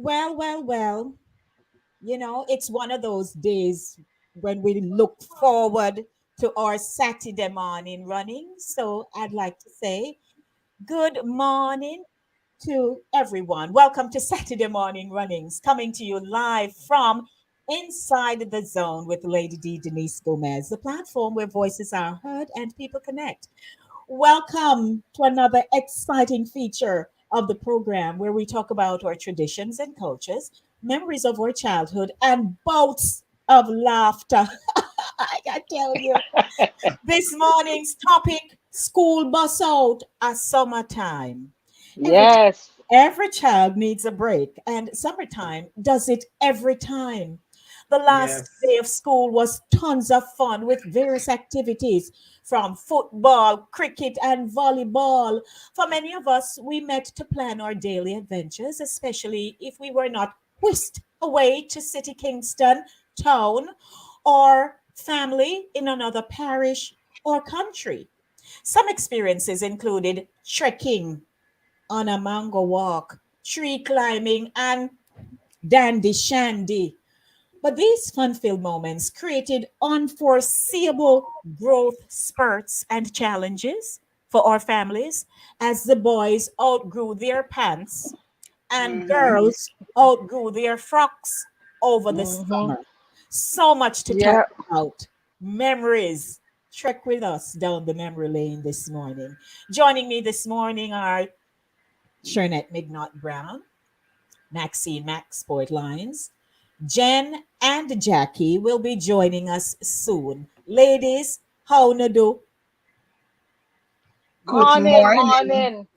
Well. It's one of those days when we look forward to our Saturday morning running. So I'd like to say good morning to everyone. Welcome to Saturday Morning Runnings, coming to you live from inside the zone with Lady D Denise Gomez, the platform where voices are heard and people connect. Welcome to another exciting feature of the program where we talk about our traditions and cultures, memories of our childhood, and bouts of laughter. I can tell you. This morning's topic, school bus out at summertime. Every, Yes. every child needs a break, and summertime does it every time. The last day Yes. of school was tons of fun with various activities from football, cricket, and volleyball. For many of us, we met to plan our daily adventures, especially if we were not whisked away to City Kingston town or family in another parish or country. Some experiences included trekking on a mango walk, tree climbing, and dandy shandy. But these fun filled moments created unforeseeable growth spurts and challenges for our families as the boys outgrew their pants and Mm-hmm. girls outgrew their frocks over the Mm-hmm. summer. So much to talk Yeah. about. Memories. Trek with us down the memory lane this morning. Joining me this morning are Shernette Mignot Brown, Maxine Max Sport Lines, Jen and Jackie will be joining us soon. Ladies, how na do? Good Morning, morning. morning.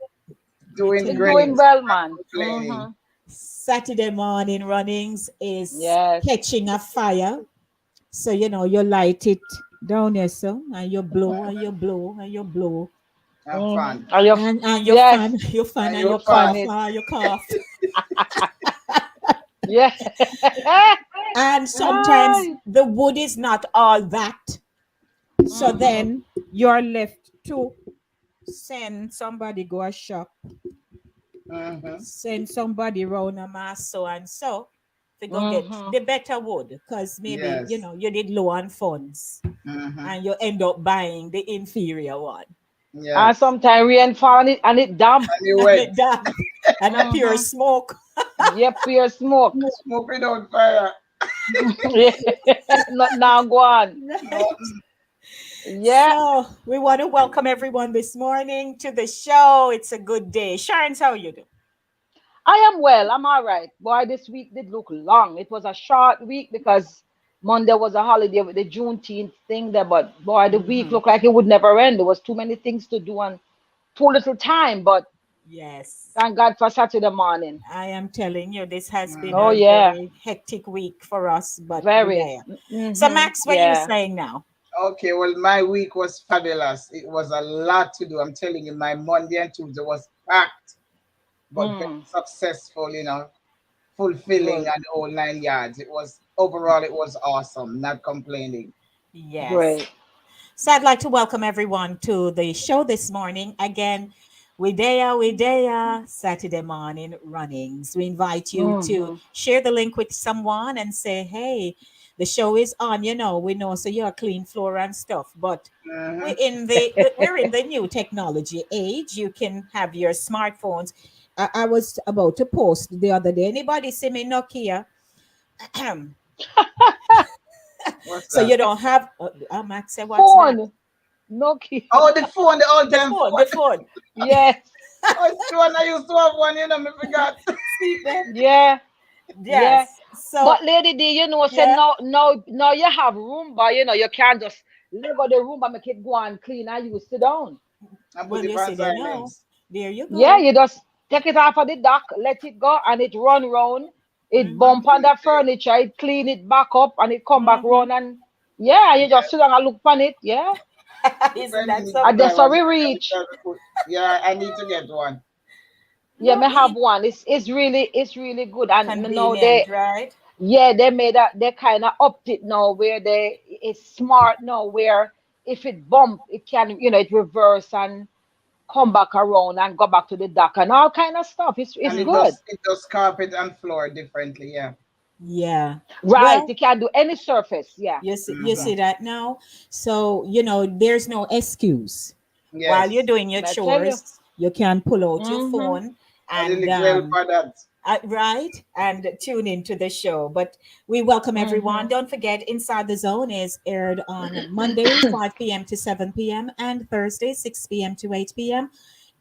Good Doing to We're have great. doing you. well, Not man. complaining. Saturday morning runnings is Yes. catching a fire. So, you light it down there, so, and you blow, and you blow, and you blow. Have fun. Are you? And you Yes. fan, you fan, And and you you You fun fun. cough, it. and you cough. Yeah. And sometimes Ay. the wood is not all that. So Mm-hmm. then you're left to send somebody go a shop, Mm-hmm. send somebody round a mass so and so to go get Mm-hmm. the better wood because maybe Yes. you did low on funds Mm-hmm. and you end up buying the inferior one. And Yes. sometimes rain fall and it damp. And you And went. it damn and a pure Mm-hmm. smoke. Yep, pure smoke. Smoke it on fire. Yeah. Not now go on. Nothing. Yeah. So we want to welcome everyone this morning to the show. It's a good day. Sharon, how you do? I am well. I'm all right. Boy, this week did look long. It was a short week because Monday was a holiday with the Juneteenth thing there. But boy, the week Mhm. looked like it would never end. There was too many things to do and too little time. But Yes. thank God for Saturday morning. I am telling you, this has been Oh Mm-hmm. a yeah, very hectic week for us, but we're very. there. So, Mm-hmm. Max, what are you Yeah. saying now? Okay, well, my week was fabulous. It was a lot to do. I'm telling you, my Monday and Tuesday was packed, but very Mm, successful, fulfilling good. and the whole 9 yards. It was overall, it was awesome. Not complaining. Yes. Great. So, I'd like to welcome everyone to the show this morning. Again, we there, Saturday morning runnings. We invite you to Mm-hmm. share the link with someone and say, hey, the show is on. We know, so you're clean floor and stuff, but we're Mm-hmm. in we're in the new technology age. You can have your smartphones. I was about to post the other day. Anybody see me Nokia? What's So that? you don't have. Max said, "What's that?" Phone. Nokia. Oh, the phone, the old The time phone. phone. The phone. Yes. Oh, it's the one I used to have one, I forgot. See there? Yeah. Yeah. Yes. So But Lady D, say yeah. now you have Roomba, you can't just leave out the Roomba, make it go and clean and you sit down. And put Well, it you on see there now. silence. There you Yeah, go. you just take it off of the dock, let it go, and it run round. It Mm-hmm. And bump on sleep the there. furniture, it clean it back up, and it come back Mm-hmm. round, and yeah, you just sit Yes. down and look on it. Yeah, Isn't Every time that you need to and buy that's something? how one, we every reach. time you put, yeah, I need to get one. Yeah, No, me have one. It's really good, and me know convenient, right? they made a they kind of upped it now where it's smart now where if it bump it can it reverse and come back around and go back to the dock and all kind of stuff. It's And good. it does carpet and floor differently, yeah. Yeah. Right. Well, You can do any surface. Yeah. you Mm-hmm. see that now. So there's no excuse. While you're Yes. doing your I tell you. chores, you can pull out your Mm-hmm. phone And the and little help for that. right, and tune into the show. But we welcome everyone. Mm-hmm. Don't forget, Inside the Zone is aired on Monday 5 p.m. to 7 p.m. and Thursday 6 p.m. to 8 p.m.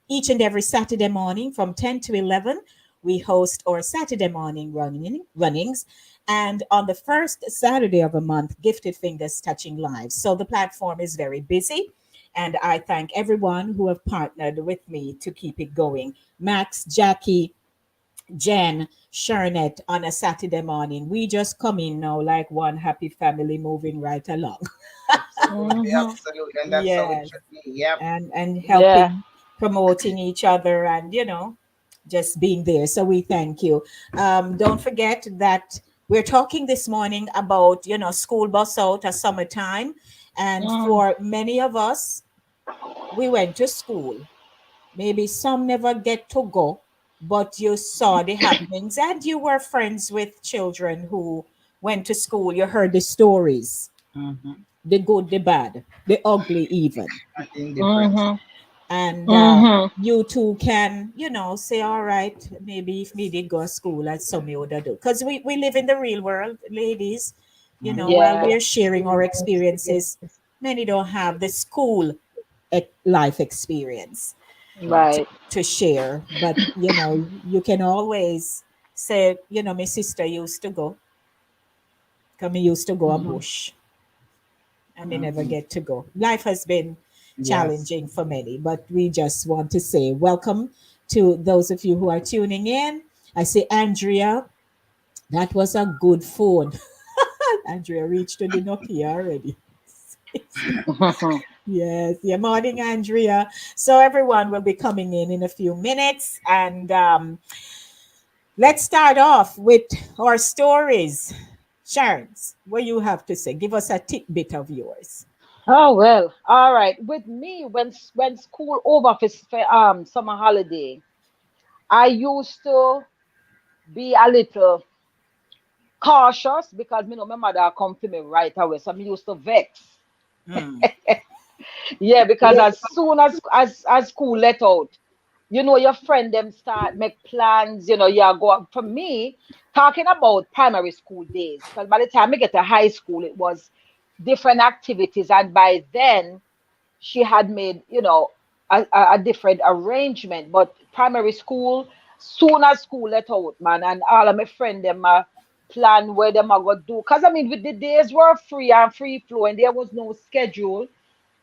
Each and every Saturday morning from 10 to 11, we host our Saturday morning runnings. And on the first Saturday of a month, Gifted Fingers Touching Lives. So the platform is very busy. And I thank everyone who have partnered with me to keep it going. Max, Jackie, Jen, Sharnette on a Saturday morning. We just come in now like one happy family moving right along. Absolutely, Mm-hmm. absolutely. And that's how it Yes. should be. Yep. And Yeah. helping, promoting each other, and just being there. So we thank you. Don't forget that we're talking this morning about school bus out at summertime, and Mm. for many of us, we went to school. Maybe some never get to go, but you saw the happenings, and you were friends with children who went to school. You heard the stories, Mm-hmm. the good, the bad, the ugly, even. And the indifference. Mm-hmm. And Mm-hmm. you too can say, all right, maybe if me did go to school, as some you would do, because we live in the real world, ladies. Mm-hmm. While Yeah. we're sharing our experiences, many don't have the school life experience Right. to, Right. to share. But you can always say, my sister used to go, because me used to go a Mm-hmm. bush, and they never Mm-hmm. get to go. Life has been Yes. challenging for many, but we just want to say welcome to those of you who are tuning in. I see Andrea. That was a good phone. Andrea reached to the Nokia already. Yes, yeah, morning, Andrea. So everyone will be coming in a few minutes, and let's start off with our stories. Sharon's, what you have to say? Give us a tidbit of yours. Oh well. All right. With me, when school over for summer holiday, I used to be a little cautious because me know my mother come to me right away. So I used to vex. Mm, Yeah, because Yes. as soon as school let out, your friend them start make plans, you go out. For me, talking about primary school days, because by the time I get to high school, it was different activities. And by then she had made, a different arrangement. But primary school, soon as school let out, man, and all of my friend them plan where them are gonna do. Cause I mean, with the days were free and free flow, and there was no schedule.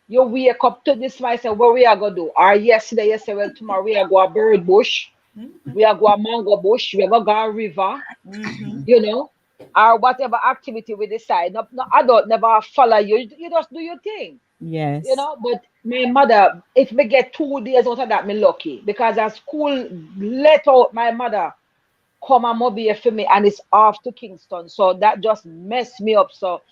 You wake up to this one, say, what we are gonna do? Or yesterday, you say, well, tomorrow we are go a bird bush, mhm, we are go a mango bush, we are gonna go a river, mhm. you know, or whatever activity we decide. No adult never follow you. You just do your thing. Yes. But my mother, if me get 2 days out of that, me lucky. Because at school let out, my mother come and mobile for me and it's off to Kingston. So that just messed me up. So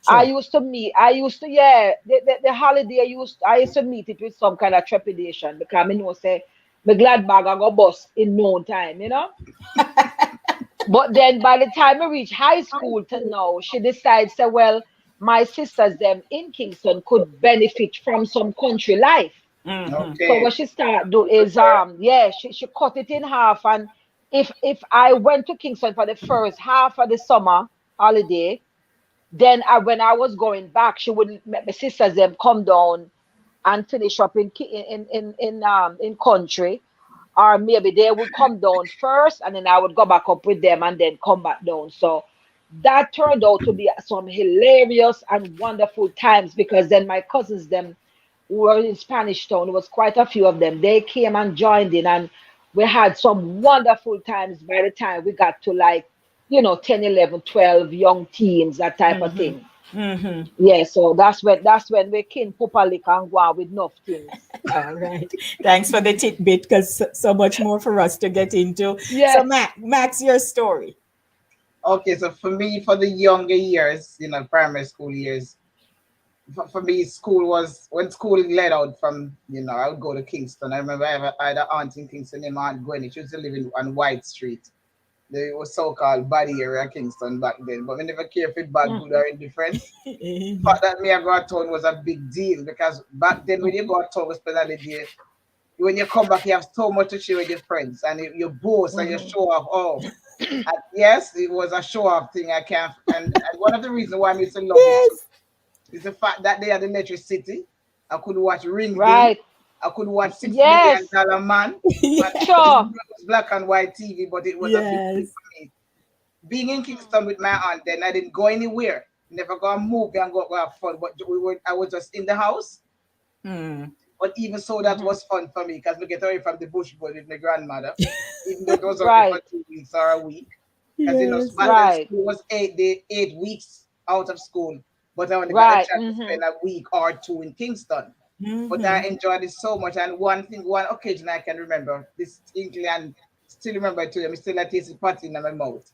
Sure. I used to, yeah, the holiday I used to meet it with some kind of trepidation because I know say my glad bag I go bust in no time. But then by the time I reach high school to now, she decides say, well, my sisters them in Kingston could benefit from some country life. Hmm. So Okay. what she start do is yeah, she cut it in half and if I went to Kingston for the first half of the summer holiday, then when I was going back, she would make my sisters them come down and finish up in country, or maybe they would come down first, and then I would go back up with them and then come back down. So that turned out to be some hilarious and wonderful times because then my cousins them who were in Spanish Town, there was quite a few of them. They came and joined in, and we had some wonderful times by the time we got to like 10, 11, 12 young teens, that type of Hmm. thing. Hmm. Yeah, so that's when we can popalik and go on with enough things. All right. Thanks for the tidbit, because so much more for us to get into. So, Yes. Max, your story. Okay, so for me, for the younger years, primary school years, for me, school was when school let out from, I would go to Kingston. I remember I had an aunt in Kingston named Aunt Gwenny. She used to live on White Street. They was so-called body area Kingston back then. But we never care if it bad, good, or indifferent. The fact that me I go to town was a big deal because back then when you go to town, especially when you come back, you have so much to share with your friends and you boast and you show off. Oh, and yes, it was a show off thing. I can't, and one of the reasons why I used to love it too Yes. is the fact that they had electricity. I could watch Ring Ding. Right. I could watch Yes. $6 Million Man. Yeah. But it Sure. was black and white TV, but it was a big thing Yes. for me. Being in Kingston with my aunt, then I didn't go anywhere. Never go and move and go have fun. But I was just in the house. Hmm. But even so, that was fun for me because we get away from the bush boy with my grandmother, even though it was only for Right. 2 weeks or a week. Because Yes. back then Right. school was 8 weeks out of school, but I only got a Right. chance to spend a week or two in Kingston. But I enjoyed it so much. And one occasion I can remember distinctly and still remember it to me, still I taste patty in my mouth.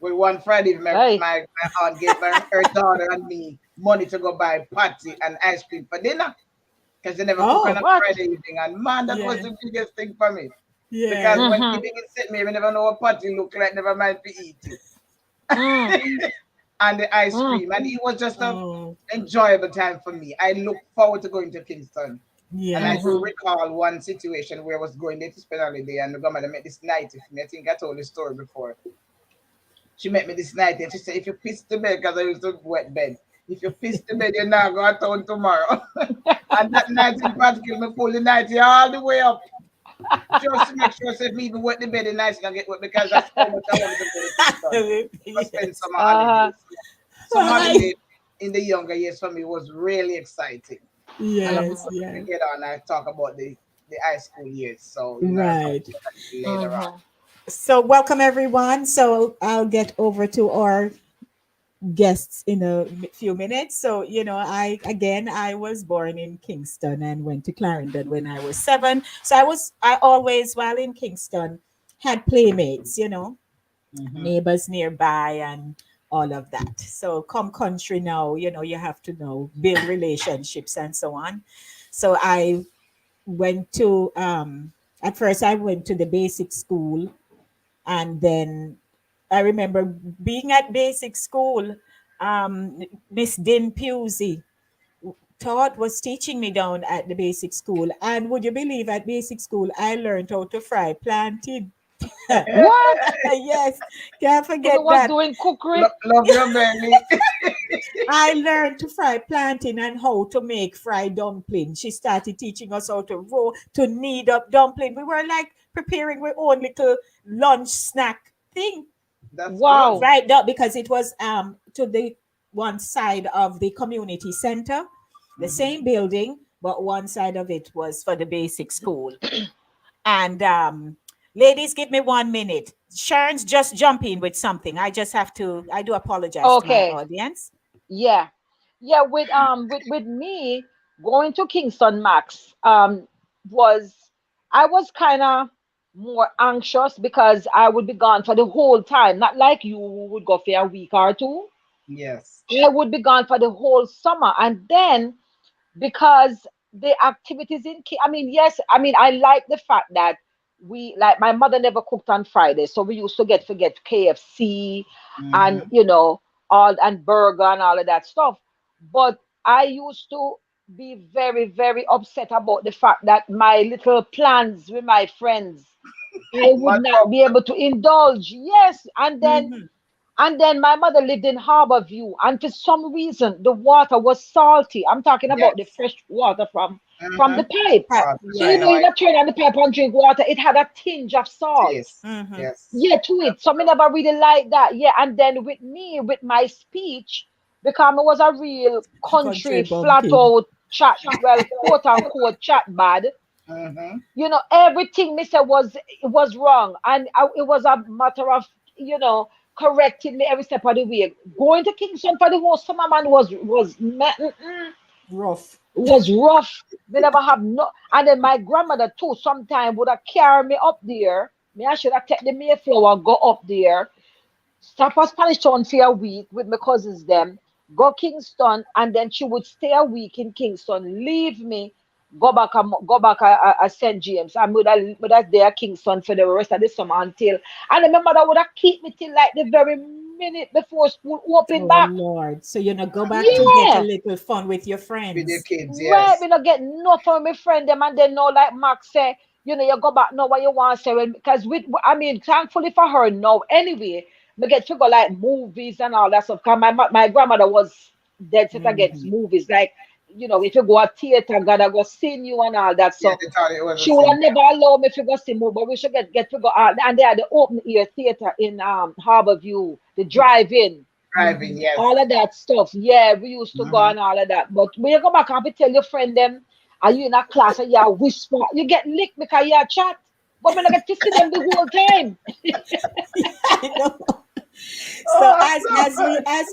Well, one Friday, Hey. my aunt gave her daughter and me money to go buy patty and ice cream for dinner because they never cook on Oh, a What? Friday evening. And man, that was yeah. the biggest thing for me. Yeah. Because when Mm-hmm. people sit me, we never know what patty look like, never mind to eat it. Mm. And the ice Mm. cream. And it was just a Oh, enjoyable time for me. I look forward to going to Kingston. And I yes. do Mm-hmm. recall one situation where I was going there to spend a holiday and the grandmother met this night with me. I think I told the story before. She met me this night and she said, if you piss the bed, because I used to wet bed, if you piss the bed, you're not going to town tomorrow. And that night in particular, me pull the night all the way up. Just to make sure so if me even wet the bed, the night can get wet because that's how much I wanted to go to Kingston. To spend Yes. summer Uh-huh. holidays. Summer Hi. holiday in the younger years for me was really exciting. And of Yes. course, Yeah. we get on and talk about the high school years. So, I'll talk Right. about that later on. Mm-hmm. So, welcome everyone. So, I'll get over to our guests in a few minutes. So, I was born in Kingston and went to Clarendon when I was 7. So, I always, while in Kingston, had playmates, Mm-hmm. neighbors nearby and all of that. So, come country now, you have to know, build relationships and so on. So, I went to, at first, I went to the basic school, and then I remember being at basic school. Miss Din Pusey was teaching me down at the basic school. And would you believe at basic school, I learned how to fry plantain. What? Yes, can't So we forget was that. doing cookery. Love your belly. I learned to fry plantain and how to make fried dumpling. She started teaching us how to roll, to knead up dumpling. We were like preparing our own little lunch snack thing. That's good. Wow. Right up because it was to the one side of the community center, the Mm-hmm. same building, but one side of it was for the basic school. And ladies, give me 1 minute. Sharon's just jumping with something. I do apologize to my Okay. audience. Yeah. Yeah, with me going to Kingston Max was I was kind of more anxious because I would be gone for the whole time, not like you who would go for a week or two. Yes. I would be gone for the whole summer, and then because the activities I mean, yes, I mean, I like the fact that we like my mother never cooked on Friday, so we used to get KFC and Mm-hmm. all and burger and all of that stuff. But I used to be very, very upset about the fact that my little plans with my friends, I would But not be able to indulge. Yes, Mhm. and then my mother lived in Harborview, and for some reason the water was salty. I'm talking about the yes. fresh water from the Mm-hmm. pipe. So I Yeah. know you I not turn on the pipe and drink water. It had a tinge of salt. taste. Mhm. Yes. Yeah, to it. That's So me true. never really like that. Yeah, and then with me, with my speech, because I was a real Country country flat bumpkin. out chat, well, quote unquote chat bad. Mm-hmm. Everything me said was wrong, and it was a matter of correcting me every step of the way. Going to Kingston for the whole summer, man, Rough. was rough. We never have no, and then my grandmother too. Sometime would have carry me up there. Me I should have take the Mayflower go up there. Stop at Spanish Town for a week with my cousins them. go Kingston, and then she would stay a week in Kingston, leave me, go back at St. James. I would have there at Kingston for the rest of the summer until, and then my mother would have keep me till like the very minute before school open Oh back. Lord. So go back to get a Yeah. little fun with your with your friends. kids, Right, yes. we not get no from my friend them, and then no, like Max say, you go back now what you want to say, because with, I mean, thankfully for her now anyway, we get to go like movies and all that stuff. Cause my grandmother was dead set against Hmm. movies, like, if you go a theater, gotta go see you and all that. Yeah, So they thought it was the she would same. have never allow me to go see movie, but we should get to go out. And they had the open air theater in Harbor View, the drive-in, Driving, Hmm. yes. all of that stuff. Yeah, we used to go Hmm. and all of that. But when you go back and tell your friend them, are you in a class and you whisper, you get licked because you chat. But when I get to see them the whole time. I know. So Oh, as we God. as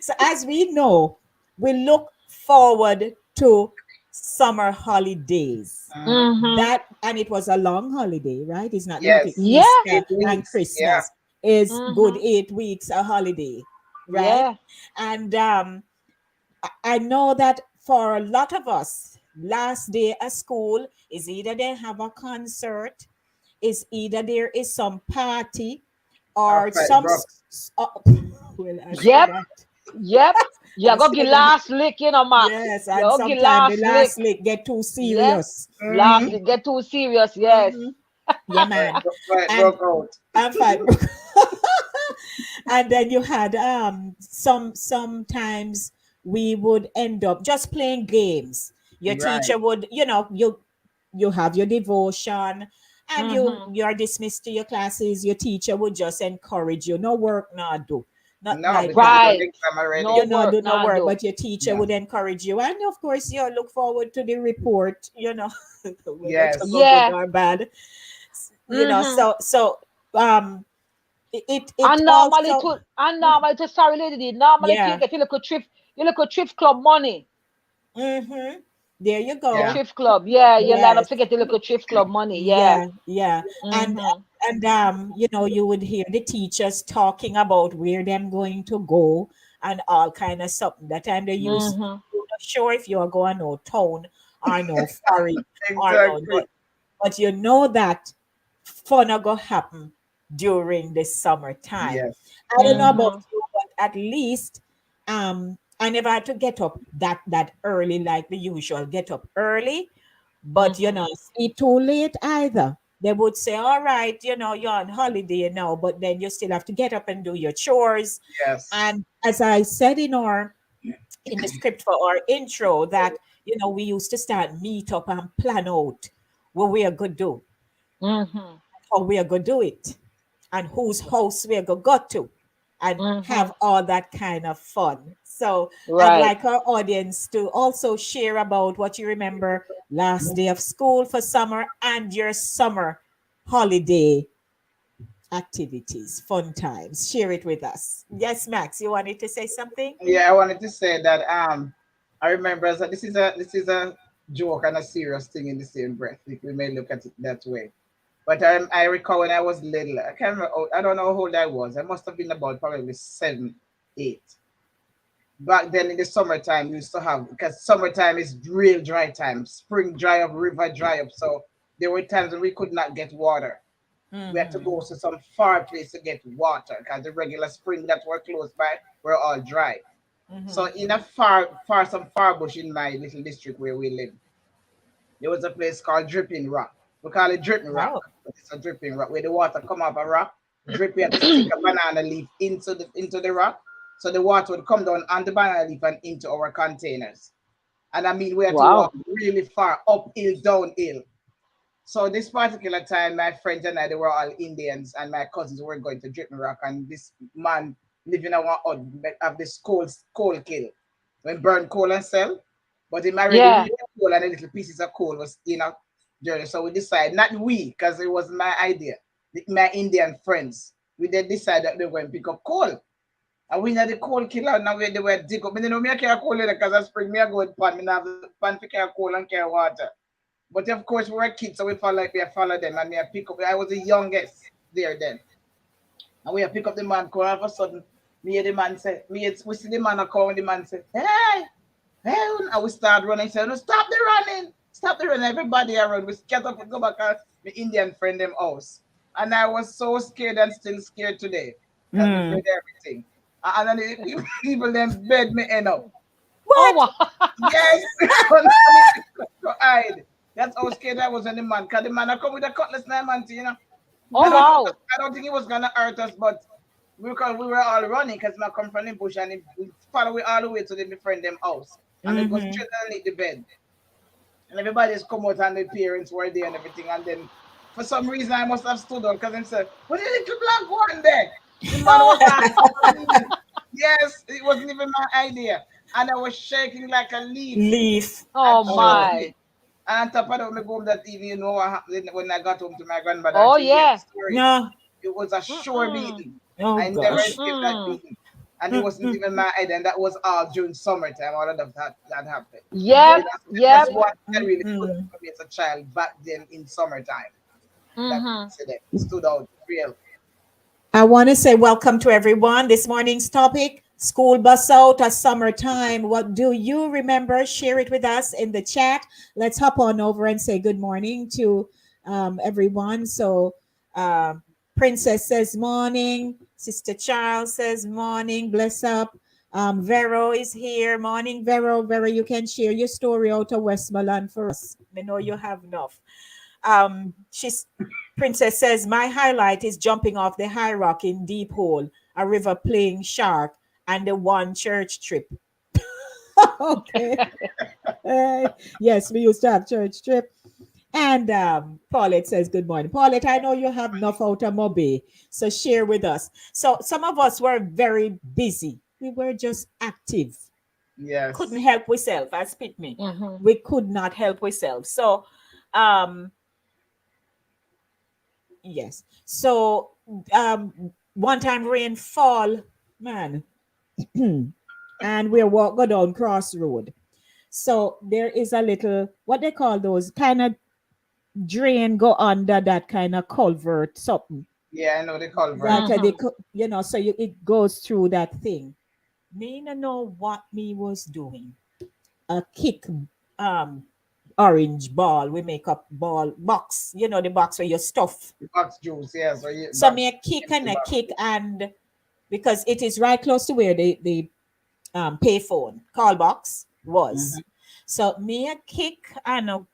so as we know, we look forward to summer holidays. Mhm. Mm-hmm. That, and it was a long holiday, right? It's not like Yes. Yeah. Easter 8 weeks. and Yeah. Christmas. Is good Mm-hmm. 8 weeks a holiday, right? Yeah. And I know that for a lot of us, last day at school is either they have a concert, is either there is some party, Our or fight, some bro. well, I say Yep. that. Yep. You I go say get that. last lick, Max. Yes, You and go get sometimes the last lick. last lick get too Yeah. serious. Last Hmm. lick. Get too serious. Yes. Hmm. Yeah, man. Fight And broke out. I'm fine. And then you had sometimes we would end up just playing games. Your Right. teacher would, you have your devotion, and Mm-hmm. you're dismissed to your classes. Your teacher would just encourage you, no work, no do, not No, like because that. you got the Right. exam already. No work, Do no nah work, do. but your teacher Yeah. would encourage you, and of course you look forward to the report, whether it's a Yes. go good Yeah. or bad. Mm-hmm. Um it And normally also, to sorry lady, normally to you yeah. get your little thrift club money. Mm-hmm. There you Your Yeah. go. thrift club. Yeah, you line up Yes. to get your little thrift club money. Yeah. Yeah, yeah. And Mm-hmm. you would hear the teachers talking about where them going to go and all kind of something. That time they used, Mm-hmm. you're not sure if you're going no town or no foreign or no, Exactly. but you know that fun are gonna happen during the summertime. Yes. I don't know Hmm. about Mm-hmm. you, but at least I never had to get up that early like the usual. Get up early, but Mm-hmm. sleep too late either. They would say, all right, you're on holiday now, but then you still have to get up and do your chores. Yes. And as I said in the script for our intro, that we used to start meet up and plan out what we are going to do, Mm-hmm. how we are going to do it, and whose house we are going to go to, and Mm-hmm. have all that kind of fun. So I'd Right. like our audience to also share about what you remember last day of school for summer and your summer holiday activities, fun times. Share it with us. Yes, Max, you wanted to say something? Yeah, I wanted to say that I remember as this is a joke and a serious thing in the same breath. If we may look at it that way. But I recall when I was little, I can't remember, I don't know how old I was. I must have been about probably 7, 8. Back then in the summertime, we used to have, because summertime is real dry time. Spring dry up, river dry up. So there were times when we could not get water. We had to Mm-hmm. go to some far place to get water because the regular spring that were close by were all dry. So Mm-hmm. in a far bush in my little district where we live, there was a place called Dripping Rock. We call it Dripping Rock, Oh. but it's a dripping rock where the water come off a rock, drip. You have to stick a banana leaf into the rock, so the water would come down on the banana leaf and into our containers. And I mean, we had to walk Wow. really far uphill, downhill. So this particular time, my friends and I, they were all Indians, and my cousins were going to Dripping Rock, and this man living in our hut have this coal kill. When burn coal and sell, but him already Yeah. really coal and the little pieces of coal was journey. So we decided, not we, because it was my idea, my Indian friends, we then decided that they were going to pick up coal. And we had the coal killer now where they were dig up. I know me I carry coal because I spring me I go with pan, me have the pan to carry coal and carry water. But of course, we were kids, so we follow like we follow them, and we pick up. I was the youngest there then, and we pick up the man. All of a sudden, Me and the man say, we see the man a come, and the man say, hey, hey, and we start running. He said, no, stop the running. Stop the running. Everybody around. We scatter up and go back to the Indian friend them house. And I was so scared and still scared today that we Mm. did everything. And then the people them bed me end up. Oh, What? wow. Yes, underneath to hide. That's how scared I was on the man. Because the man I come with a cutlass now, man, you know. Oh, wow. I don't think he was gonna hurt us, but because we were all running, because I come from the bush and he follow me all the way to the my friend them house. And they go Mm-hmm. straight underneath the bed. And everybody's come out and the parents were there and everything. And then for some reason I must have stood up because they said, what did the little black one there? The man was like, yes, it wasn't even my idea. And I was shaking like a leaf Leaf. and Oh, shouting. my. And on top of that, when I go home that evening, you know what happened when I got home to my grandmother and Oh, she heard the yeah. story. No. It was a sure Mm-mm. beating. Oh I never gosh. escaped that Mm-mm. beating. And it wasn't Mm-mm. even my idea. And that was all during summertime, all of that happened. Yep. So that's Yep. one that really put Mm-mm. for me as a child back then in summertime. That Mm-hmm. incident stood out real. I want to say welcome to everyone. This morning's topic, school bus out at summertime. What do you remember? Share it with us in the chat. Let's hop on over and say good morning to everyone. So, uh, Princess says morning. Sister Charles says morning. Bless up. Vero is here. Morning, Vero. Vero, you can share your story out of Westmoreland for us. I know you have enough. She's Princess says my highlight is jumping off the high rock in Deep Hole, a river playing shark, and the one church trip. Okay. Yes, we used to have church trip. And Paulette says, good morning. Paulette, I know you have enough out of Moby, so share with us. So some of us were very busy. We were just active. Couldn't Yes. help ourselves, as pit me. Mm-hmm. We could not help ourselves. So um yes. So one time rain fall, man, and we walk go down crossroad. So there is a little what they call those kind of drain go under that kind of culvert something Yeah, I know the culvert. that Mm-hmm. so it goes through that thing. Me no know what me was doing. A kick um orange ball. We make up ball box. You know the box where you stuff. The box juice, yeah. So you So box me a kick empty and a box. kick and because it is right close to where the payphone call box was. Mhm. So me a kick and a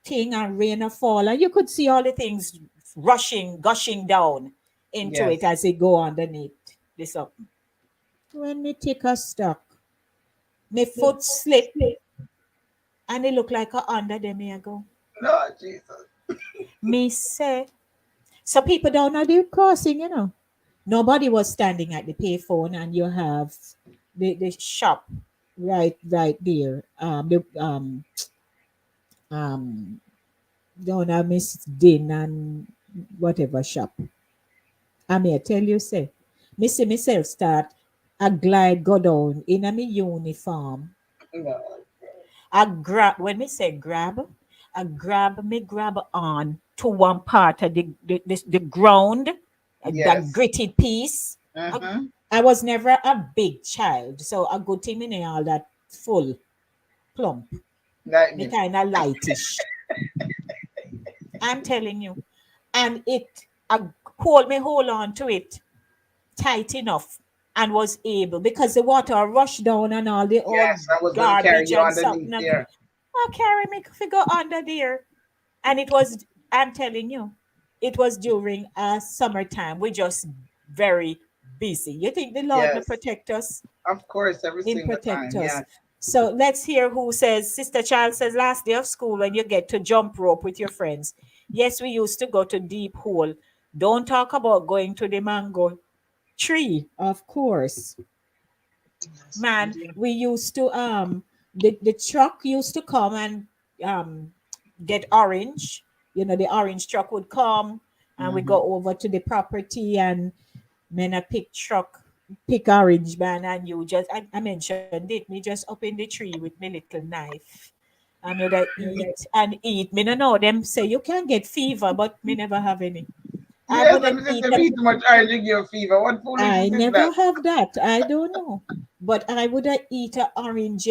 thing and rain a fall and you could see all the things rushing, gushing down into it Yes. as it go underneath this up. When me take a stock, my foot slip and it look like a under them here go. No, Jesus. Me say, so people down at the crossing, you know. Nobody was standing at the payphone and you have the shop right there. Um down at Miss Din and whatever shop. I may tell you say, me see myself start a glide go down in a me uniform. No. I grab when me say grab, I grab on to one part of the ground, that Yes. gritted piece. I, Mm-hmm. I was never a big child, so a good thing me all that full plump, Like me me. kind of lightish. I'm telling you, and I hold on to it tight enough and was able because the water rushed down and all the old Yes, I was gonna carry garbage you and underneath something. And there. I carry me figure under there. And it was, I'm telling you, it was during summertime. We just very busy. You think the Lord will Yes. protect us? Of course, every In single protect time. us. Yes. So let's hear who says, Sister Child says, last day of school when you get to jump rope with your friends. Yes, we used to go to deep hole. Don't talk about going to the mango tree, of course. Man, we used to the truck used to come and um get orange. You know, the orange truck would come and we Mm-hmm. go over to the property and men a pick truck, pick orange man and you just I mentioned it, me just up in the tree with my little knife. And you that eat and eat. Me no know them say you can get fever, but me never have any. I Yes, wouldn't I'm just eat if a, you eat too much orange, you give fever. What I foolishness is never that? have that. I don't know. But I wouldn't eat an orange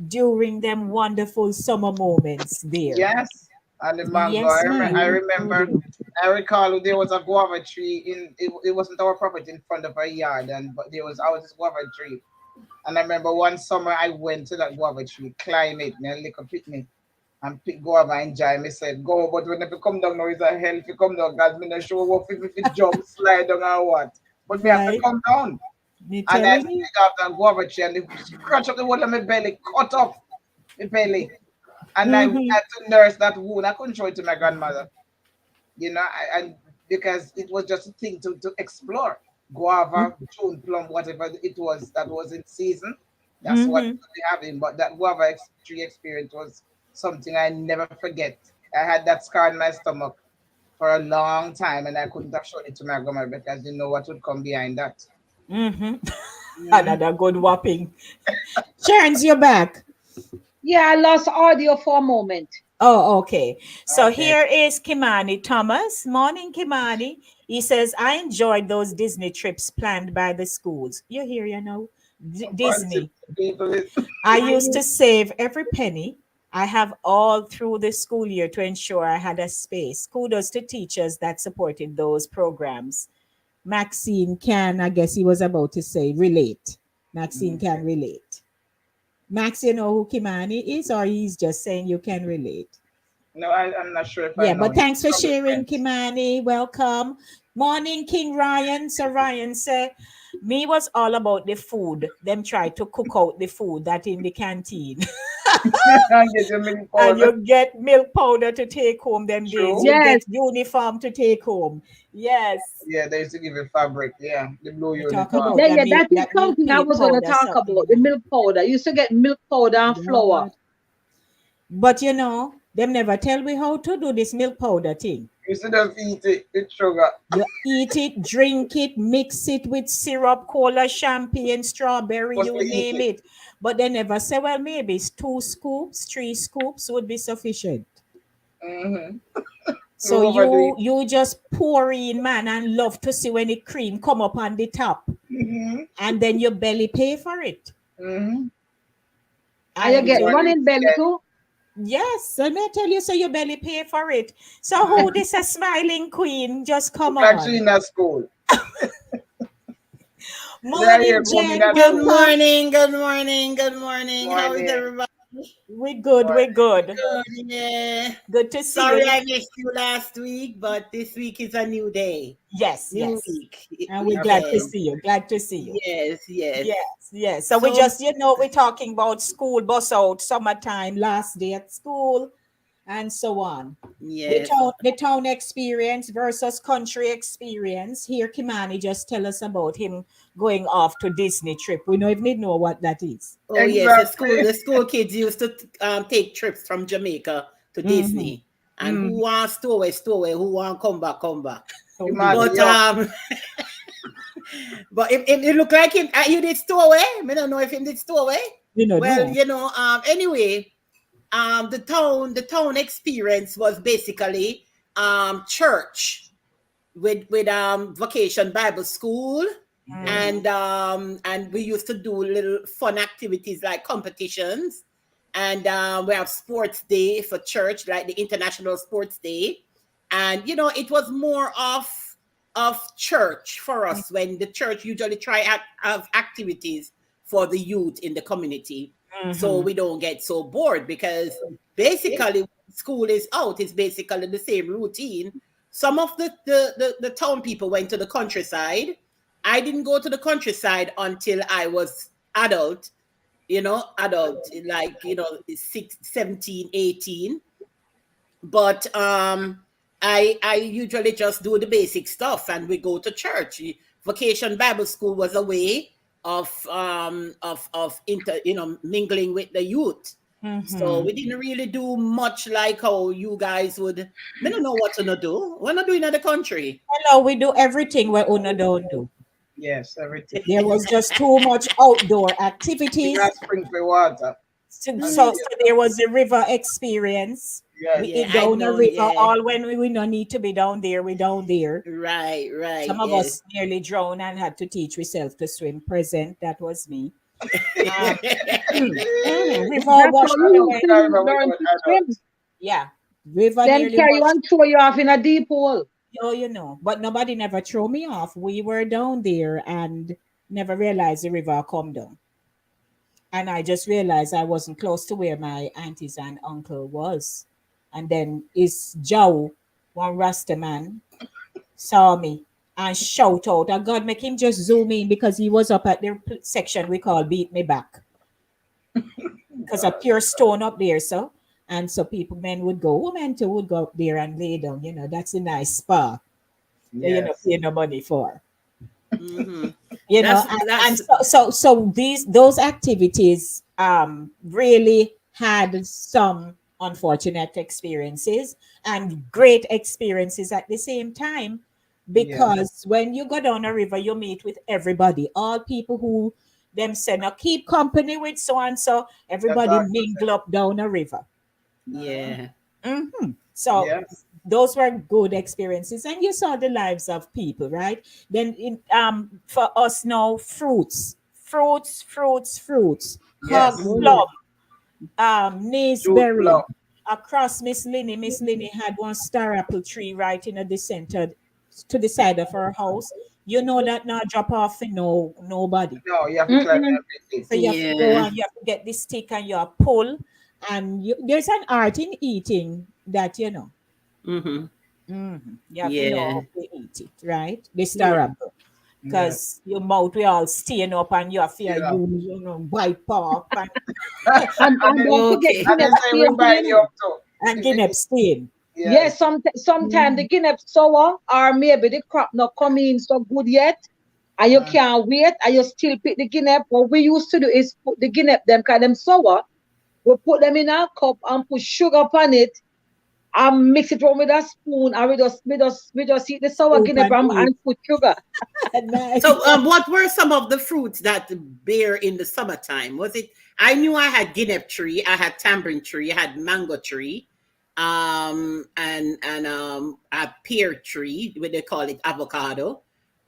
during them wonderful summer moments there. Yes, and the mango. Yes, I ma'am. remember. I recall there was a guava tree in. It wasn't our property in front of our yard, and but there was this guava tree. And I remember one summer I went to that guava tree, climb it, me a little picnic, and pick guava and enjoy. Me said go, but when if you come down now, it's a hell if you come down, cause me not sure what if you jump, slide down or what. But me have to Right. come down. Me And I telling you. pick up that guava tree and they scratch up the whole of my belly, cut off my belly. And I Mm-hmm. had to nurse that wound. I couldn't show it to my grandmother, and because it was just a thing to explore. Guava, June plum, whatever it was that was in season, that's what Mm-hmm. we having. But that guava tree experience was something I never forget. I had that scar in my stomach for a long time, and I couldn't have shown it to my grandma because you know what would come behind that. Mm-hmm. Mhm. Another good whopping. Sharon's your back. Yeah, I lost audio for a moment. Oh, okay. So Okay, here is Kimani Thomas. Morning, Kimani. He says, I enjoyed those Disney trips planned by the schools. You hear, fancy Disney. people. I used to save every penny I have all through the school year to ensure I had a space. Kudos to teachers that supported those programs. Maxine can, I guess he was about to say, relate. Maxine can relate. Max, you know who Kimani is, or he's just saying you can relate? No, I'm not sure if I Yeah, know but him. thanks for Probably sharing, friends. Kimani. Welcome. Morning, King Ryan. So Ryan say, me was all about the food. Them try to cook out the food that in the canteen. And get your milk And powder. you get milk powder to take home them days. True. You Yes, get uniform to take home. Yes. Yeah, they used to give you fabric. Yeah, the blue We talk uniform. about yeah, yeah, that is that milk something I was going to powder, talk something. about. The milk powder. You used to get milk powder and flour. God. But them never tell me how to do this milk powder thing. You should have eat it with sugar. You eat it, drink it, mix it with syrup, cola, champagne, strawberry, Must you to eat name it. it. But they never say, well, maybe it's 2 scoops, 3 scoops would be sufficient. Mm-hmm. We So overdo it. you just pour in, man, and love to see when the cream come up on the top. Mm-hmm. And then your belly pay for it. Mm-hmm. And you I We get tell overdo running it belly again. too. yes, I may tell you so your belly pay for it. So who this a smiling queen? Just come Look like she on. in that school. There you Morning, go, in Jen. that Good school. Welcome. morning, good morning, good morning. How is Morning. everybody? We good, we Morning. good. Good, yeah. Good to see Sorry you. I missed you last week, but this week is a new day, Yes, new yes. week, And we're glad to weekend. Absolutely. see you. Glad to see you. Yes, yes. Yes, yes. So we So, just, we're talking about school bus out, summertime, last day at school, and so on. yes. The town experience versus country experience. Here, Kimani just tell us about him going off to Disney trip. We don't even know what that is. Oh, yes. Exactly. The school kids used to take trips from Jamaica to Mm-hmm. Disney, and who Mm-hmm. wants to away, stow away. Who want come back, come back. Oh dear. Imagine, But yo. but if it look like him, you did stow away. I don't know if him did stow away. You know, Well, no. anyway, the town experience was basically church with vacation Bible school, Mm-hmm. and we used to do little fun activities like competitions, and we have sports day for church, like the International Sports Day. And it was more of church for us, when the church usually try have activities for the youth in the community, so Mm-hmm. we don't get so bored, because basically school is out, it's basically the same routine. Some of the town people went to the countryside. I didn't go to the countryside until I was adult, like 6, 17, 18. But I usually just do the basic stuff, and we go to church. Vacation Bible School was a way of mingling with the youth. So Mm-hmm. we didn't really do much like how you guys would. I don't know what to not do. We're not doing in the country. Hello, we do everything where Una don't do. Yes, everything. There was just too much outdoor You activities. got sprinkle water. So, And so, Mm, so there was the river experience. Yes. We Yeah, eat I down a know. river Yeah. all when we don't need to be down there. We down there. Right, right. Some of Yes. us nearly drowned and had to teach ourselves to swim. Present, that was me. Um, river That's how washed you me used away. to When we learn were to swim. adults. Yeah, river Then nearly carry you washed. and throw you off in a deep hole. Oh, but nobody never throw me off. We were down there and never realized the river come down. And I just realized I wasn't close to where my aunties and uncle was. And then his Joe, one Rasta man, saw me and shout out. And God make him just zoom in because he was up at the section we call Beat Me Back. Because a pure stone up there, so. And so people, men would go, women too would go up there and lay down. That's a nice spa. Yes. Pay no money for. Mm-hmm. you know and That's so those activities really had some unfortunate experiences and great experiences at the same time, Yes. because when you go down a river you meet with everybody, all people who them say now keep company with so and so, That's everybody all. mingle up down a river. Uh-huh. yeah. So Yes. those were good experiences, and you saw the lives of people, right? Then for us now, fruits, hog Yes. Oh, plum, Jude naseberry. plum. Across Miss Linny had one star apple tree right in the center to the side of her house. You know that now drop off for nobody. No, you have to climb mm-mm. everything. So you have to go Yeah. and you have to get this stick and you pull, and there's an art in eating that. Mm-hmm. You have to know Yeah. how to eat it, right? The Yeah. star apple. Yes. Because your mouth will all stain up and you have to You know. use, wipe off And And then don't forget Okay. and Guinea then say we stain too, buy you you know. up too. and If it guinea is, stain. Yes, yes. sometimes the Guinea sour or maybe the crop not coming so good yet. And you Uh, can't wait and you still pick the Guinea. What we used to do is put the Guinea, them kind of sour, we put them in a cup and put sugar upon it and mix it around with a spoon and we just eat the sour Soup Guinea and and, eat. and put sugar. Nice. So, what were some of the fruits that bear in the summertime? Was it? I knew I had guinea tree, I had tamarind tree, I had mango tree, and a pear tree, what they call it, avocado.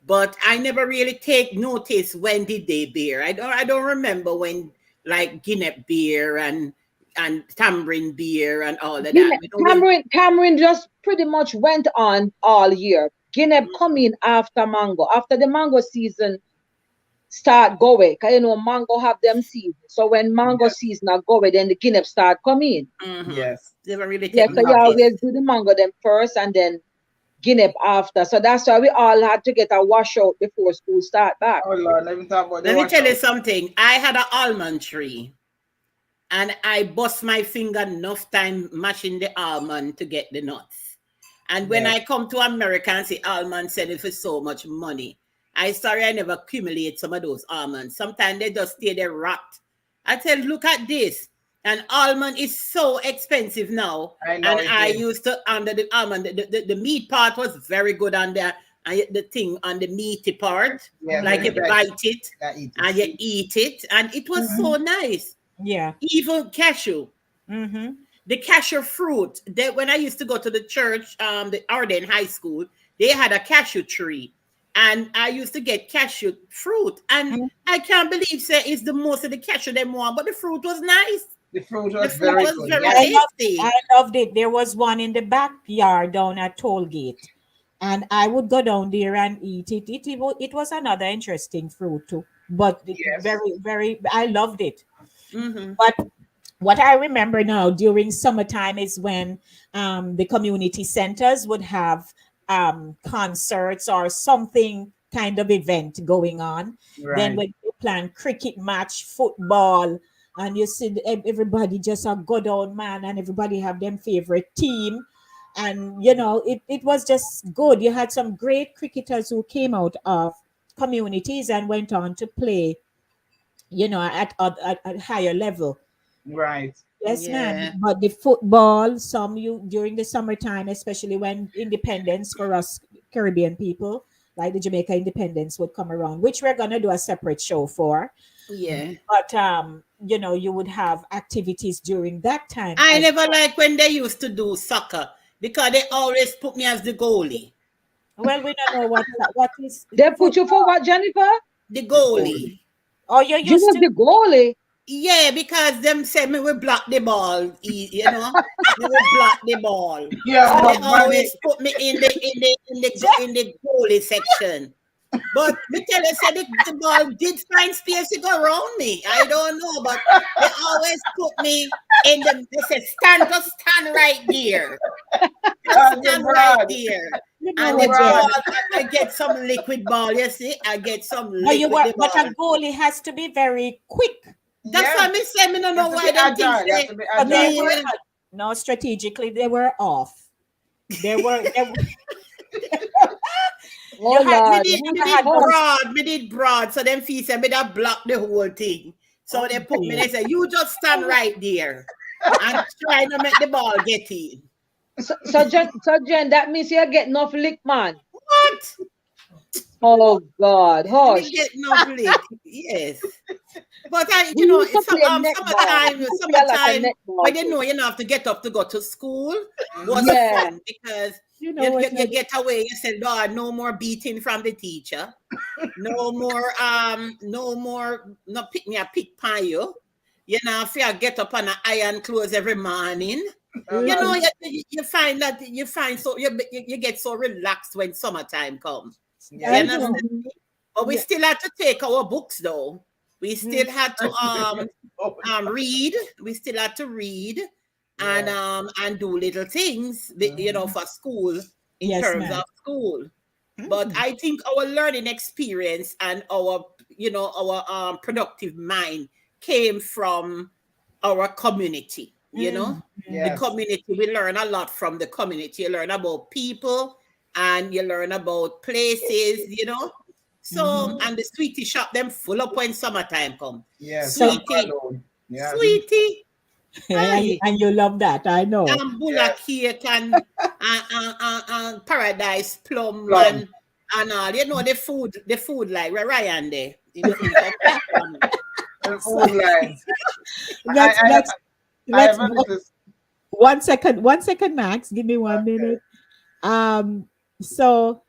But I never really take notice when did they bear. I don't remember when like guinea beer and tamarind beer and all of that. Guinea, We know when. tamarind just pretty much went on all year. Guinea come in after mango. After the mango season start going, cause mango have them season. So when mango Yes. season are going, then the guinea start coming. Mm-hmm. Yes. Never really Yeah, take so you notice. always do the mango them first and then guinea after. So that's why we all had to get a washout before school start back. Oh Lord, let me talk about the Let me tell you washout. something. I had an almond tree and I bust my finger enough time mashing the almond to get the nuts. And when Yes. I come to America and see almond selling for so much money, I sorry I never accumulate some of those almonds. Sometimes they just stay there rot. I tell, look at this. And almond is so expensive now. I know And it I is. used to under the almond, the meat part was very good on there. And the thing on the meaty part, Yes, like when you you guys bite it eat it. and you eat it, and it was Mhm. so nice. Yeah. Even cashew, Mm-hmm. the cashew fruit. That when I used to go to the church, the Arden High School, they had a cashew tree, and I used to get cashew fruit. And I can't believe say it's the most of the cashew them want, but the fruit was nice. The fruit The was fruit very was good. very I Yes. loved, I tasty. loved it. There was one in the backyard down at Tollgate, and I would go down there and eat it. It was another interesting fruit too, but Yes. very, very, I loved it. Mm-hmm. But what I remember now during summertime is when the community centers would have concerts or something kind of event going on. Then Right. when you plan cricket match, football, and you see everybody just a go down man, and everybody have them favorite team. And it was just good. You had some great cricketers who came out of communities and went on to play, at higher level. Right. Yes, ma'am. Yeah. But the football, some you during the summertime, especially when independence for us Caribbean people, like the Jamaica independence would come around, which we're gonna do a separate show for. Yeah. But you would have activities during that time I as never like when they used to do soccer because they always put me as the goalie. well. We don't know what is They put you for football. what, Jennifer? The The goal. goalie. Oh, you're You used was to. the goalie. Yeah, because them say me will block the ball, you know. They will block the ball. Yeah, So they but always buddy, put me in the goalie section. But me tell you, say the ball did find space to go around me. I don't know, but they always put me in the. They say stand right there, just that's stand right bad. there. You know And Too what, the Jen? bad. ball, I get some liquid ball. You see, I get some But you liquid were, the but ball. a goalie has to be very quick. That's why Yes, me say me don't you have know to why be them things agile. You have say to be So they agile. were yeah. no strategically. They were off. They were Oh you had Me Lord. did, me never did had those. broad, me did broad. So them feet said me that block the whole thing. So Oh they put me, dear. they say, you just stand right there and try to make the ball get in. So Jen, that means you get enough lick, man. What? Oh God, Me hush. get enough lick. Yes. But We used to it's play netball. We used to play like a summertime netball when you too. know you don't have to get up to go to school was Yeah. fun because You know you, what? you, you get away. You said, Lord, no more beating from the teacher. No pick me a pick pan you. You know, if you get up on an iron clothes every morning. You know, Really? you find that you find so you get so relaxed when summertime comes. You I Yes. understand? know. Mhm. But we Yeah. still had to take our books though. We Mm. still had to Oh, read. We still had to read yeah. and do little things, Mhm. for school in Yes, terms ma'am. of school. But Mhm. I think our learning experience and our productive mind came from our community. The Mhm. Yes. community, we learn a lot from the community. You learn about people and you learn about places. So, Mhm. Mhm. and the sweetie shop, them full up when summertime come. Yes. So Camp Sweetie, alone. Yeah. sweetie, and, aye. and you love that, I know. And bulla Yes. cake and paradise plum Plum. and all. You know the food like where Ryan there. Him Yeah. food come from. And So food lines. let's I let's I let's have a little. 1 second, Max. Give me 1 minute. Um. So,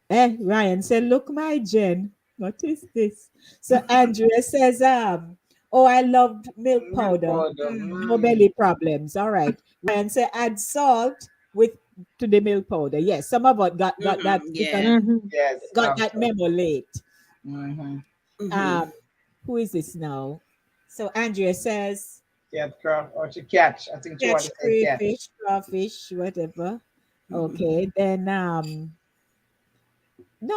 Ryan said, "Look, my Jen, what is this?" So Andrea says, "Oh, I loved milk Milk powder. powder. No belly problems. All right." Ryan said, "Add salt with to the milk powder." Yes, some of us got that because Yeah. Mhm. Yes. got that After. memo late. Mm-hmm. Mm-hmm. Um, who is this now? So Andrea says, Cat craft or to catch. I think you want catch to say catch. crayfish, crawfish, whatever. Okay, then no,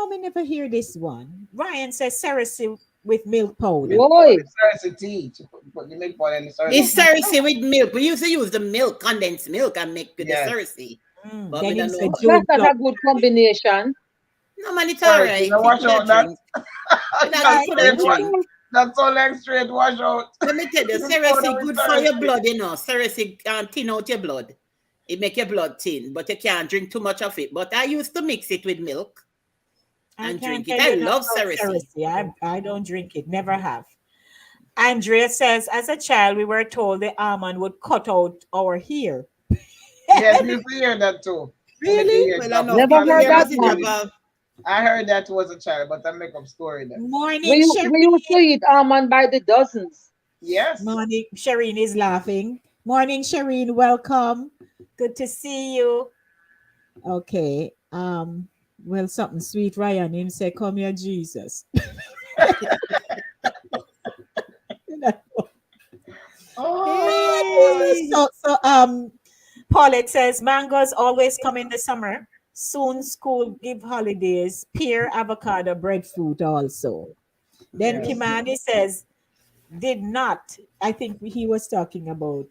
we never hear this one. Ryan says cerasy with milk powder. Milk powder. Boy. It's tea. To put the milk powder in the Oh syrup. It's my Cersei God. with milk. We used to use the milk, condensed milk, and make the Yes. Cersei. But Then me him don't said know. Oh, that's during not club. a good combination. No man, it's all Sorry, you right. know, It wash could have out that. drink. That's Could straight have wash. drink. Okay. That's all like straight wash out. Let me tell you, Milk powder Cersei with good for your Cersei. blood, Cersei can thin out your blood. It make your blood thin, but you can't drink too much of it. But I used to mix it with milk I and can't drink it. tell I you nothing love about Cersei. cerasy. I don't drink it. Never have. Andrea says, as a child, we were told the almond would cut out our hair. Yes, we used to hear that too. You make your Really? ear Well, drop enough out. Never Not people the heard here ear that must drop one. out. have. I heard that was a child, but I make up story then. Morning, We used to Sherry. eat almond by the dozens. Yes. Morning. Shireen is laughing. Morning, Shireen. Welcome. Good to see you. Okay. Well, something sweet, Ryan. Him say, "Come here, Jesus." Oh, Paulette says mangoes always come in the summer. Soon school give holidays. Pear, avocado, breadfruit also. Then yes. Kimani says did not. I think he was talking about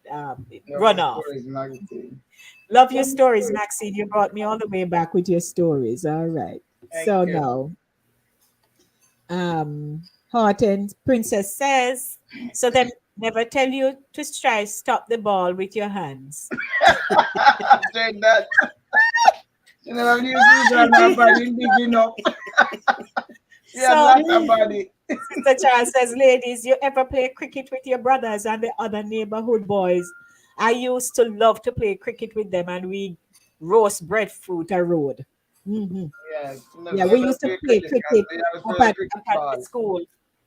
Love your runoff. stories, Magazine. Love your Love your stories, stories. Maxine. You brought me all the way back with your stories. All right. Thank So you. now, Horton Princess says, so then never tell you to try stop the ball with your hands. Check that. You know, I'm using to have a body big enough. She had So lots of body. Sister Charles says, ladies, you ever play cricket with your brothers and the other neighborhood boys? I used to love to play cricket with them, and we roast breadfruit a road. Mhm. Yes, Yeah, we never used to play play cricket because cricket we have up the up cricket at the ball. school,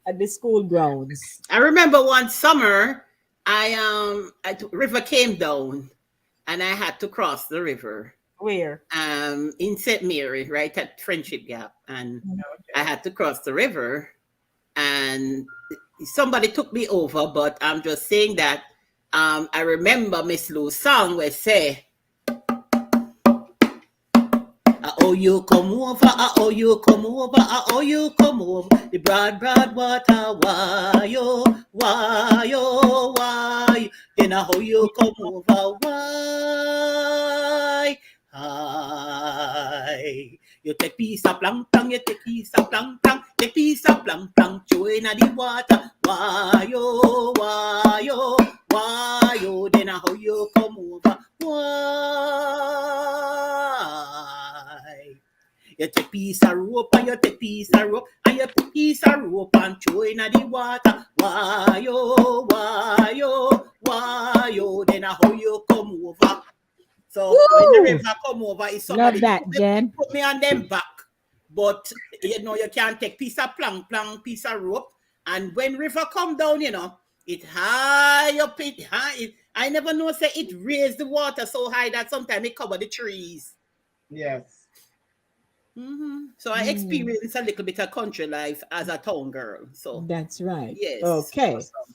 at the school grounds. I remember one summer, river came down, and I had to cross the river. Where? In St. Mary, right at Friendship Gap, and I Okay. had to cross the river, and somebody took me over. But I'm just saying that I remember Miss Lou's song where say, "Oh you come over, oh you come over, oh you come over, the broad water, why yo, why? Then how you come over, why? Hi." You take piece of plank, you take piece of plank, take piece of plank, throw in the water, why yo, why yo, why yo? Then how you come over, why? You take piece of rope and you take piece of rope and you put piece of rope and throw in the water. Why yo, why yo, why yo? Then how you come over? So when the Woo! river come over, it's Love somebody that, Jen. put me on them back. But you know, you can't take piece of plank, piece of rope. And when river come down, you know, it high up, it high. I never know say it raised the water so high that sometimes it cover the trees. Yes. So I Mm, experienced a little bit of country life as a town girl. So that's right. yes. Okay. Awesome.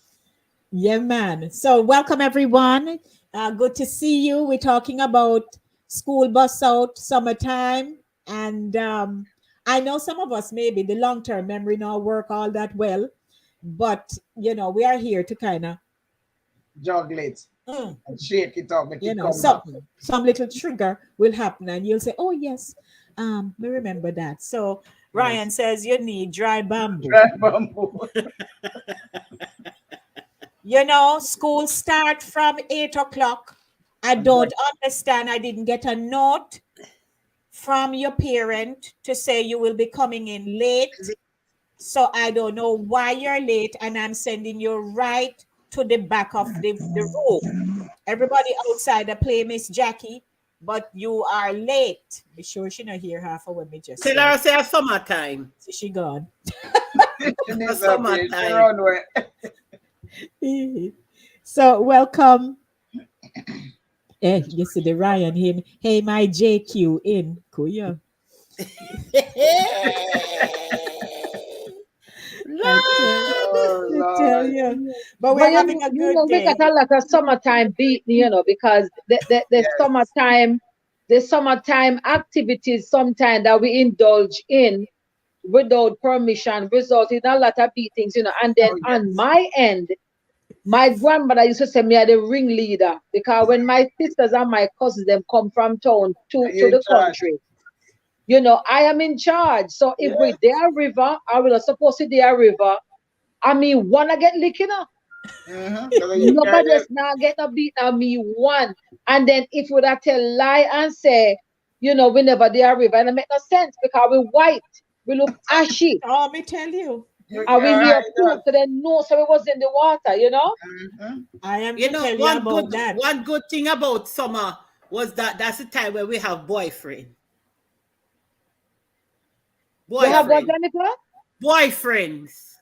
Yeah, man. So, welcome everyone. Good to see you. We're talking about school bus out, summertime, and I know some of us maybe the long term memory not work all that well, but we are here to kind of, Juggle it mm, and shake it up, make it come back. some little trigger will happen, and you'll say, "Oh yes, we remember that." So Ryan Yes. says you need dry bamboo. Dry bamboo. School start from 8 o'clock. I And dry. don't understand. I didn't get a note from your parent to say you will be coming in late. So I don't know why you're late, and I'm sending you right to the back of the room. Everybody outside the play Miss Jackie, but you are late. Be sure she not hear half of what me just Tell said. her say a summertime. So she gone. She A disappeared. She summertime. run away. So welcome. You see the Ryan him. Hey, my JQ in. Kuya. I tell, Oh I tell Lord. you. But But we're having a good we got day. a lot of summertime beat, because Yes. the summertime activities sometimes that we indulge in without permission result in a lot of beatings. And then Oh on yes. my end, my grandmother used to say me are the ringleader, because when my sisters and my cousins them come from town to You in the charge. country, I am in charge. So if we Yes. there river, I will supposed to there river. I mean, wanna get licked up. So you carry Nobody them. else now get a beat on me one. And then if we that tell lie and say, we never there river, and it make no sense because we white, we look ashy, Oh, me tell you. You and we can hear hide poop, us. so they know so it was in the water. I am You to know, tell you about that. one good thing about summer was that that's the time where we have boyfriend. You have what, Boyfriend. Jennifer? Boyfriends.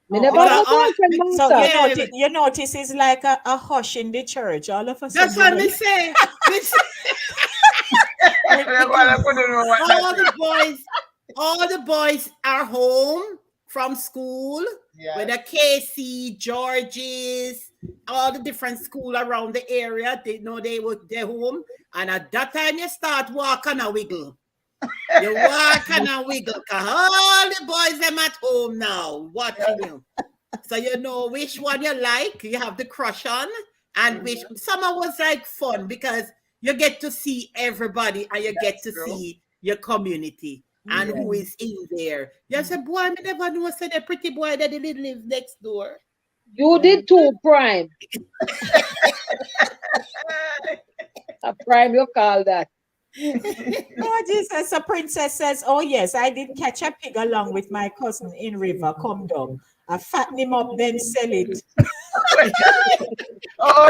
Me never All have of, no Because boyfriend, so master. you notice it's like a hush in the church. All of a that's sudden, what me say. Everybody Because couldn't know what that all is. the boys, all the boys are home from school, Yes. whether KC, Georges, all the different school around the area. They know they're home, and at that time you start walking a wiggle. You walk and a wiggle, cause all the boys them at home now watching you. So you know which one you like. You have the crush on, and which summer was like fun because you get to see everybody and you get That's to true. see your community and who Mhm. is in there. You say, boy, I never know say the pretty boy that did live next door. You Yeah. did too, Prime. A Prime, you call that. Oh, Jesus. A princess says, oh, yes, I did catch a pig along with my cousin in river. Come down. I fatten him up, then sell it. Oh,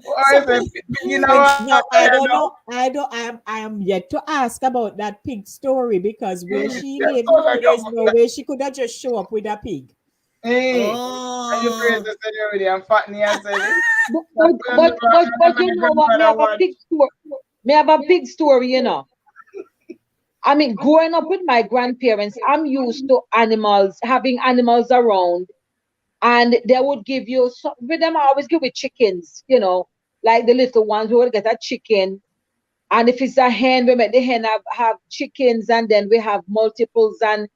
or So, is it you know Prince, what? no, I I don't know. know. I am yet to ask about that pig story because where she That lives, sounds like there's no a way she could have just show up with a pig. hey. Are you Oh, princess already? I'm fattening and selling. But, That's but, what I but, never, but, I but never you the know what? Me grandfather have a watch. big story. Me have a big story, you know. I mean, growing up with my grandparents, I'm used to animals, having animals around, and they would give you some, with them, I always give you chickens, you know, like the little ones, we would get a chicken. And if it's a hen, we make the hen have chickens, and then we have multiples, and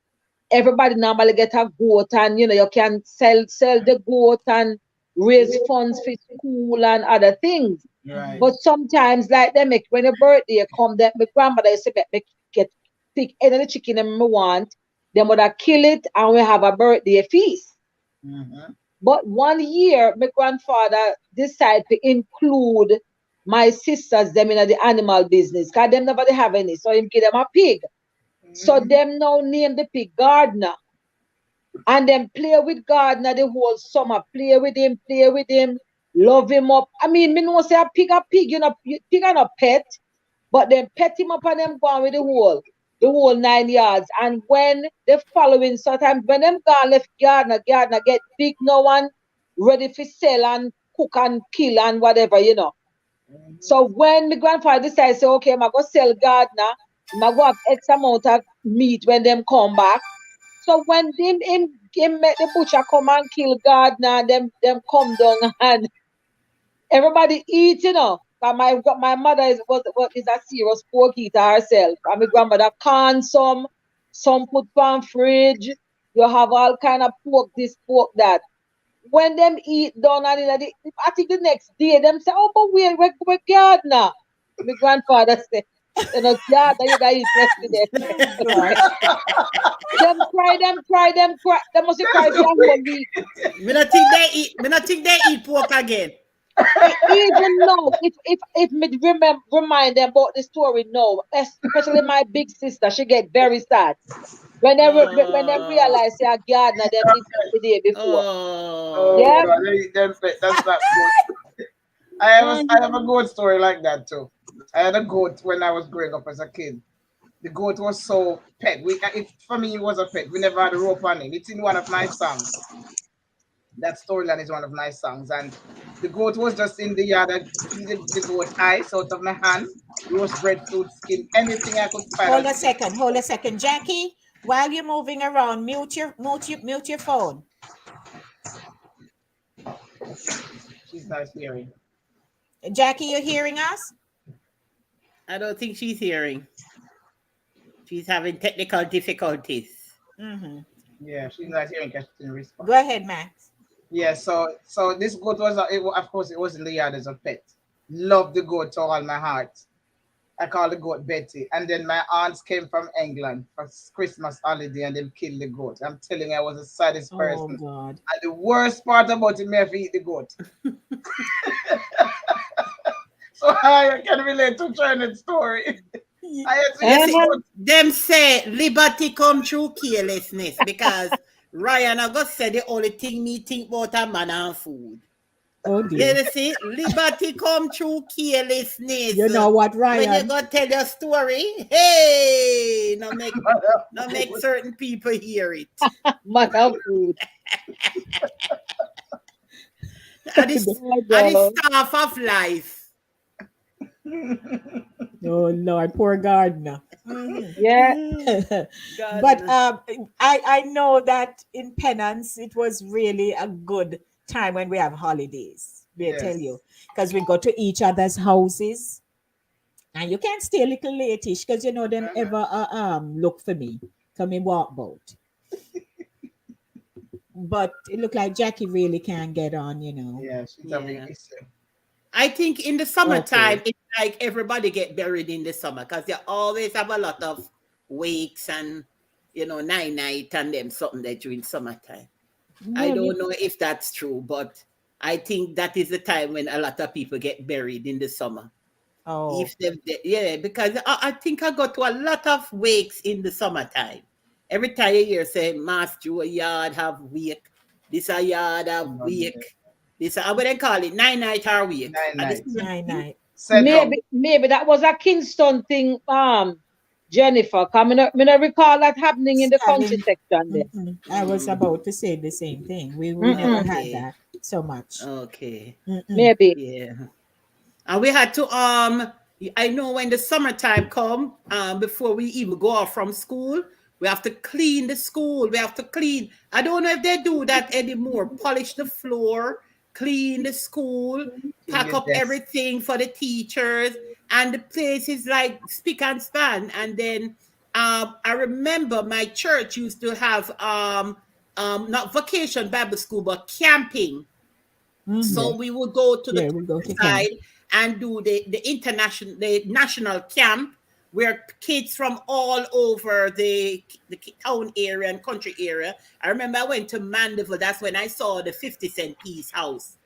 everybody normally get a goat, and you know, you can sell the goat and raise funds for school and other things. Right. But sometimes, like they make when your birthday come, that my grandmother used to make get pick any of the chicken them me want. Then would I kill it and we have a birthday feast. Mm-hmm. But one year, my grandfather decided to include my sisters them in the animal business. Cause them never they have any. So him give them a pig. So Mm-hmm. them now name the pig Gardner. And then play with Gardner the whole summer. Play with him, love him up. I mean, me know say a pig, you know, pig and a pet, but then pet him up and them gone with the whole 9 yards. And when the following sometimes when them gone left Gardner get big no one ready for sell and cook and kill and whatever, you know. So when my grandfather decided, say, okay, I'm going to sell Gardner, I'm going to have X amount of meat when them come back. So when him make the butcher come and kill Gardner, them come down and everybody eat, you know. 'Cause my mother is a serious pork eater herself. And my grandmother can some put pan fridge. You have all kind of pork, this, pork, that. When them eat done and I think the next day them say, oh, but we're Gardner. My grandfather said, you know, Gardner, you gotta eat yesterday. Oh, gosh. Them cry. They must have cried for a whole week. me not think they eat. Me not think they eat pork again. Even now, if me remind them about the story now, especially my big sister, she get very sad when they Oh, realize they are Gardner them did the day before. Oh Yeah. oh. God, that's not good. I have Hmm. a goat story like that too. I had a goat when I was growing up as a kid. The goat was so pet. For me it was a pet. We never had a rope on it. It's in one of my songs. That storyline is one of my songs. And the goat was just in the yard. I feed the goat ice out of my hand, roast breadfruit skin, anything I could find. Hold a second. Hold a second. Jackie, while you're moving around, mute your phone. She's not hearing. Jackie, you're hearing us? I don't think she's hearing. She's having technical difficulties. Mm-hmm. Yeah, she's not hearing because she didn't respond. Go ahead, Max. Yeah, so this goat was, of course, it was in the yard as a pet. Love the goat to all my heart. I call the goat Betty. And then my aunts came from England for Christmas holiday and they killed the goat. I'm telling you, I was the saddest Oh, person. God. And the worst part about it, me have to eat the goat. So I can relate to Trinidad's story. I had to You eat see, the Uh-huh. goat. them say liberty come through carelessness because Ryan I got said the only thing me think about a man and food. Oh, Yeah, dear. you see, liberty come through carelessness. You know what, When you Ryan? go tell your story, hey, no make certain people hear it. Man of food. And it's My and it's God. staff of life. Oh, Lord, poor gardener. Mhm. Yeah. But God. I know that in penance it was really a good time when we have holidays. May I tell you, Yes. because we go to each other's houses, and you can stay a little lateish because you know them ever look for me, come in walk boat. But it looked like Jackie really can't get on, you know. Yeah, she's having Yeah. issue. I think in the summertime, Okay. it's like everybody get buried in the summer because you always have a lot of wakes and night and them something they do in summertime. I Well, don't know if that's true, but I think that is the time when a lot of people get buried in the summer. Oh. If yeah, because I think I go to a lot of wakes in the summertime. Every time you hear say, Master, a yard have wake. This a yard have wake. This, what they call it, 9 night or wake. Nine At the nights. same Night thing. night. Central. Maybe that was a Kingston thing, Jennifer. Me not recall that happening in the country Having, section there. I was Mm, about to say the same thing. We never Mm-mm. had okay. that so much. Okay. Mm-mm. Maybe. Yeah. And we had to I know when the summertime come, before we even go off from school, we have to clean the school. We have to clean. I don't know if they do that anymore. Polish the floor, clean the school, In pack your up desk. everything for the teachers, and the place is like spick and span. And then I remember my church used to have not vacation Bible school, but camping. Mm-hmm. So we would go to the Yeah, we go to camp. countryside and do the national camp where kids from all over the town area and country area. I remember I went to Mandeville. That's when I saw the 50 cent piece house.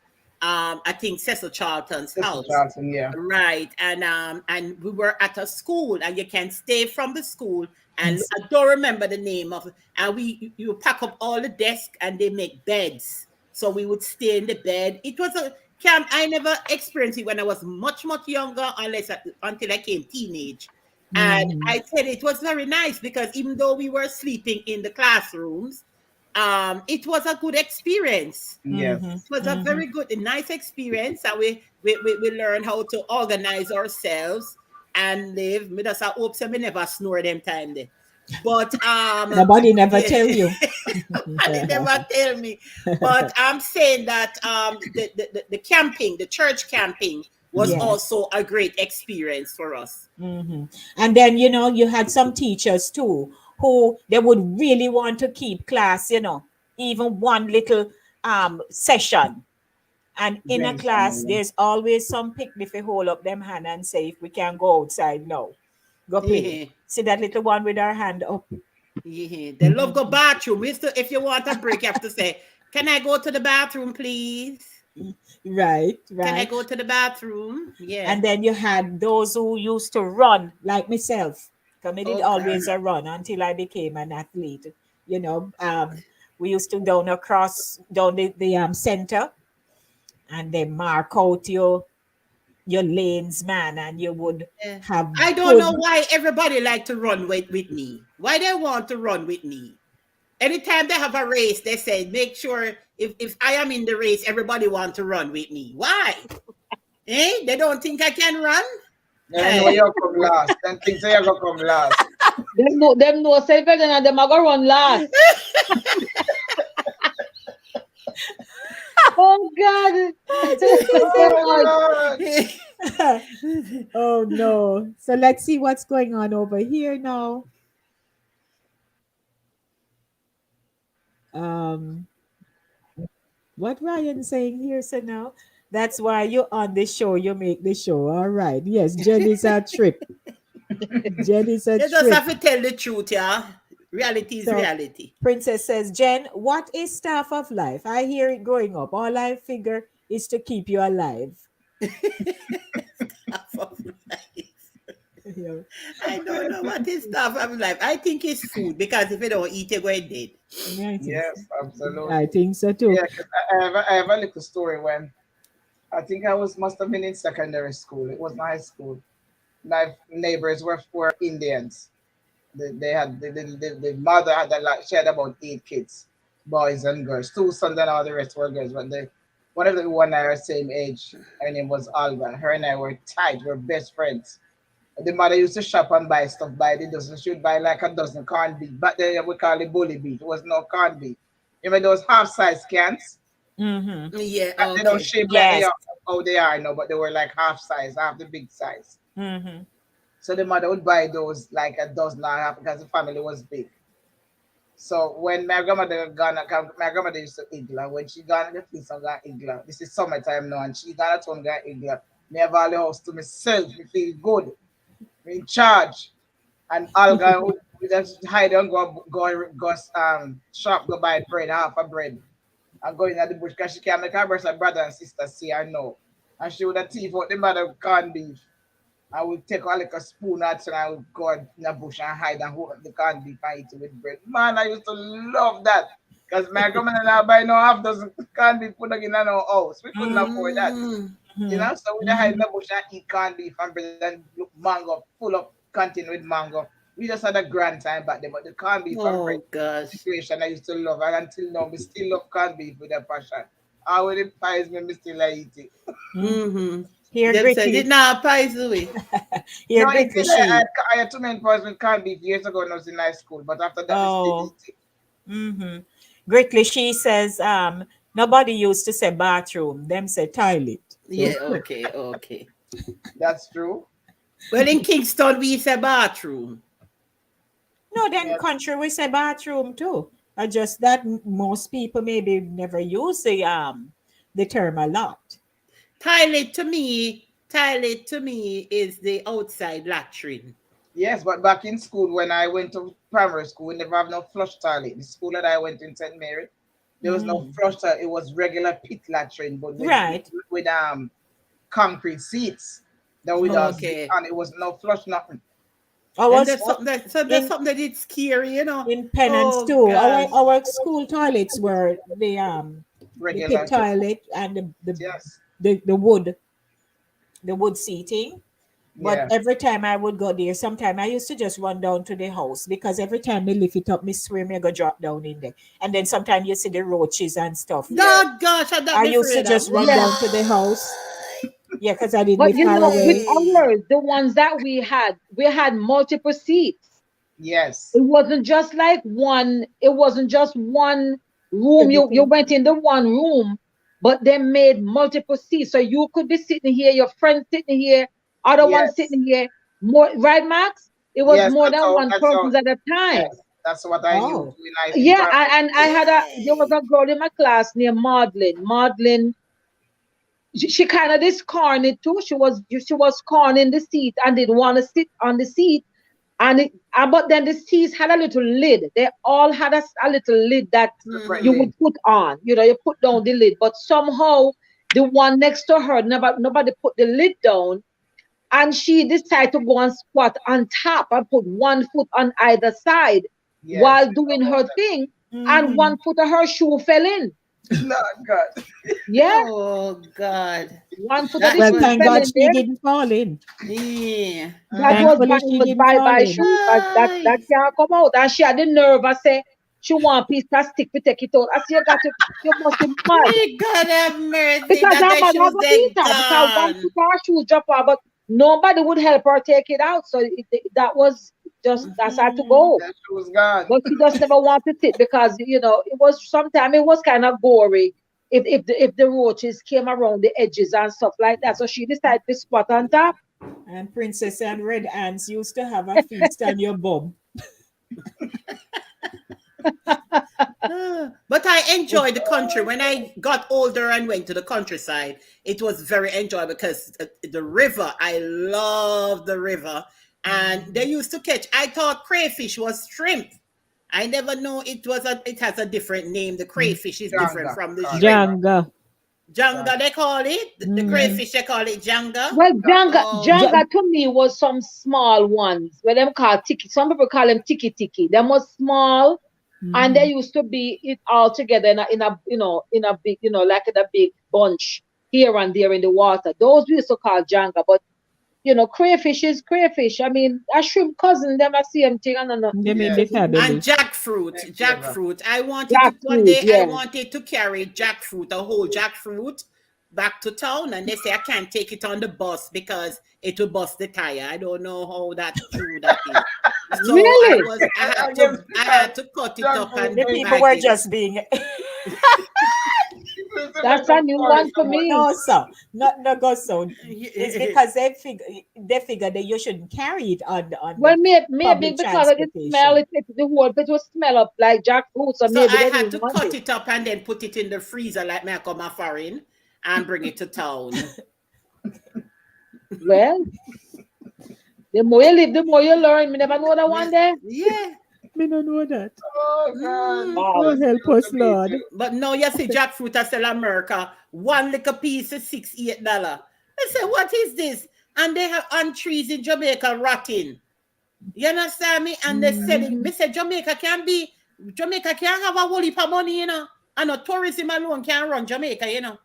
I think Cecil Charlton's Sister house. Charlton, yeah. Right. And we were at a school and you can stay from the school, and Yes. I don't remember the name of it. And you pack up all the desks and they make beds. So we would stay in the bed. It was a camp. I never experienced it when I was much younger, until I came teenage. And Mm-hmm. I said it was very nice because even though we were sleeping in the classrooms, it was a good experience. Mm-hmm. Yes. It was a Mm-hmm. very good, a nice experience, and we learn how to organize ourselves and live. Me just I hope so me never snore them time there. But Nobody never yeah, tell you. and they never tell me. But I'm saying that the camping, the church camping, was Yes. also a great experience for us. Mm-hmm. And then, you had some teachers too who they would really want to keep class, even one little session. And in a Drinks class, and there's always some picnic if hold up them hand and say, if we can go outside now, go play. Yeah, See that little one with her hand up? yeah. They love go bathroom. If you want a break, you have to say, "Can I go to the bathroom, please? Right, Can I right. go to the bathroom?" Yeah. And then you had those who used to run, like myself. Committed Okay. always a run until I became an athlete. You know, we used to down the center, and then mark out your lanes, man, and you would Yeah. have I don't know good. why everybody like to run with me. Why they want to run with me? Anytime they have a race, they say, make sure if I am in the race, everybody want to run with me. Why? Eh? They don't think I can run? then know Hey. you come last. Then things say you go come last. Them know say better and them a go run last. Oh God. Oh Lord. Oh no. So let's see what's going on over here now. Um, what Ryan saying here, so now that's why you're on the show, you make the show. All right. Yes, Jen is a trip. Jen is a You just trip. have to tell the truth, yeah. Reality is So reality. Princess says, Jen, what is staff of life? I hear it growing up. All I figure is to keep you alive. Half of life. Yeah. I don't know what is stuff of life. I think it's food because if you don't eat, you're going dead. Yeah, I think so. Yes, I absolutely. think so too. Yeah, 'cause I have a little story when I think I must have been in secondary school. It was not high school. My neighbors were Indians. They had the mother had she had about 8 kids, boys and girls, 2 sons and all the rest were girls. But one of the one our same age, her name was Olga. Her and I were tight, we were best friends. The mother used to shop and buy stuff by the dozen. She would buy like a dozen corned beef. Back then we call it bully beef. It was no corned beef. You remember those half size cans? Mm-hmm. Yeah, They don't okay. shape like they Yes. are how they are now, but they were like half size, half the big size. Mm-hmm. So the mother would buy those like a dozen and a half because the family was big. So when my grandmother gone, my grandmother used to igloo. When she gone to the place and got igloo, this is summertime now, and she got at home got igloo. Me have all the house to myself. Me feel good. Me in charge. And Olga would just hide and go shop, go buy bread, half a bread, and go in at the bush because she can't make her brother and sister see her know. And she would have thief out the mother corned beef. I would take a like a spoon out and I would go in the bush and hide and hold up the corned beef and eat it with bread. Man, I used to love that. Because my government and I buy no half dozen corned beef put in our house. We couldn't afford that. Mm. You know, so we hide in the bush and eat corned beef and bread and look mango, full of content with mango. We just had a grand time back then, but the corned beef and bread Oh gosh. situation I used to love, and until now, we still love corned beef with a passion. I when it pies me, still like eat it. Mm-hmm. Here, Them said Gritty. it now pies away. Here, No, it Gritty. did. I had 2 main pies with corned beef years ago when I was in high school, but after that, we still Oh. eat it. Mm-hmm. Gritly, she says, nobody used to say bathroom. Them say toilet. Yeah, okay. That's true. Well, in Kingston, we say bathroom. No, then Yes. country we say bathroom too. Just that most people maybe never use the term a lot. Toilet to me is the outside latrine. Yes, but back in school, when I went to primary school, we never have no flush toilet. The school that I went in St. Mary, there was no flush toilet. It was regular pit latrine, but Right. with concrete seats. That with us, Okay. and it was no flush nothing. I And was there's something that in it's scary, you know. in penance Oh too. gosh. Our school toilets were the Regular. pit toilet and Yes. the wood seating. But Yeah. every time I would go there, sometime I used to just run down to the house because every time me lift it up, me swear me go drop down in there. And then sometimes you see the roaches and stuff. Yeah. Oh gosh, I'm I not used to afraid of. just run Yeah. down to the house. Yeah, because I didn't But live you far know, with away. ours, the ones that we had multiple seats. Yes. It wasn't just like one, it wasn't just one room. You Everything. went in the one room, but they made multiple seats. So you could be sitting here, your friend sitting here, other one Yes. sitting here. More right, Max? It was Yes. more That's than how. one That's how. person at a time. Yes. That's what I knew Oh. in Yeah, primary and I school. had there was a girl in my class named Maudlin. Maudlin, she kind of this corny too. She was corning the seat and didn't want to sit on the seat. But then the seats had a little lid. They all had a little lid that Separate you lid. would put on. You put down the lid. But somehow the one next to her, nobody put the lid down. And she decided to go and squat on top and put one foot on either side Yes. while doing her thing. And Mhm. one foot of her shoe fell in. No, God. Yeah, Oh God. one foot of That the Well, shoe was thank fell God in she there. didn't fall in. yeah. That was Thankfully it she was didn't bye fall bye in. shoe. That Ay. can't come out. And she had the nerve. I say she want a piece of stick to take it out. I say you must be mad. We God have mercy Because that her the mother have shoes a they beat her because one gone. foot of her shoes drop off, but nobody would help her take it out. So that was just that's had to Mhm. go. That she was gone. But she just never wanted it because it was sometimes it was kind of gory if the roaches came around the edges and stuff like that. So she decided to squat on top. And Princess and Red Ants used to have a feast on your bum. But I enjoyed the country. When I got older and went to the countryside, it was very enjoyable because the river, I love the river. And they used to catch, I thought crayfish was shrimp. I never know it has a different name. The crayfish is different Janga. from the Call it shrimp. Janga. Janga. Janga, they call it. The Mhm. crayfish, they call it janga. Well, Janga, Oh, Ja- Janga to me was some small ones. Where them call tiki. Some people call them tiki tiki. Them was small, and they Mhm. used to be it all together in a big like in a big bunch here and there in the water. Those we used to call Janga, but crayfish is crayfish. I mean, a shrimp cousin, them a same thing and nothing Them in Yes. the different. and family. jackfruit. Next level. Jackfruit. I wanted to one Jackfruit, day I yeah. wanted to carry jackfruit, a whole jackfruit, back to town, and they say I can't take it on the bus because it will bust the tire. I don't know how that true that is. So Really? I guess I because had to cut it junk up food and The is people bag were it. just being it's like That's a a new forest one for somewhere. me. no, sir, not go so. It's because they figure that you shouldn't carry it on Well, the maybe public because of the smell, transportation. the whole place will smell up like jackfruit, so So maybe I they had didn't to want cut it. it up and then put it in the freezer like me I come a foreign and bring it to town. Well, the more you live, the more you learn. Me never know that one day. Yeah. Me don't know that. Oh God. Mm. Wow. Oh, That's help still us, Lord. amazing. But now you see jackfruit I sell America. One little piece is $6, $8. I say, what is this? and they have on trees in Jamaica rotting. You understand me? And they selling. Mhm. Me say Jamaica can't have a whole heap of money, And a tourism alone can't run Jamaica,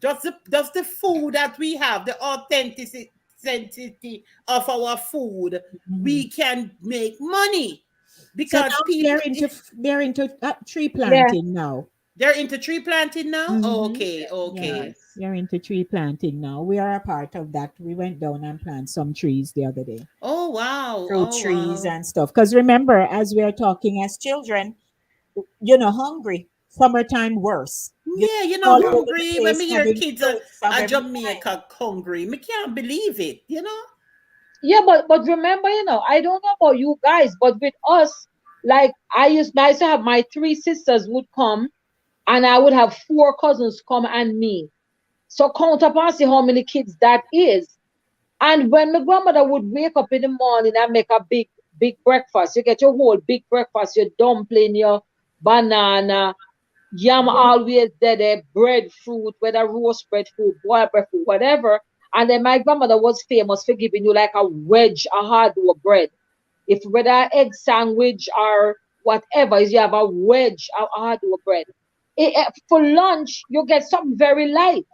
Just the food that we have, the authenticity of our food, Mhm. we can make money So because now people they're into tree Yeah. planting now. they're into tree planting now. Hmm. Okay, Yeah, okay. Nice. they're into tree planting now. We are a part of that. We went down and planted some trees the other day, Oh wow, fruit oh trees wow. and stuff. Because remember, as we are talking as children, hungry. Summertime worse. Yeah, All over the hungry when place me hear having kids fruits of are every kind. Jamaica hungry. Me can't believe it. Yeah, but remember, I don't know about you guys, but with us, like I used to have my three sisters would come, and I would have four cousins come and me. So count up and see how many kids that is. And when my grandmother would wake up in the morning and make a big breakfast, you get your whole big breakfast, your dumpling, your banana, yam always there, breadfruit, whether roast breadfruit, boiled breadfruit, whatever. And then my grandmother was famous for giving you like a wedge, a hard bread. If whether egg sandwich or whatever, is you have a wedge, a hard bread. For lunch, you get something very light.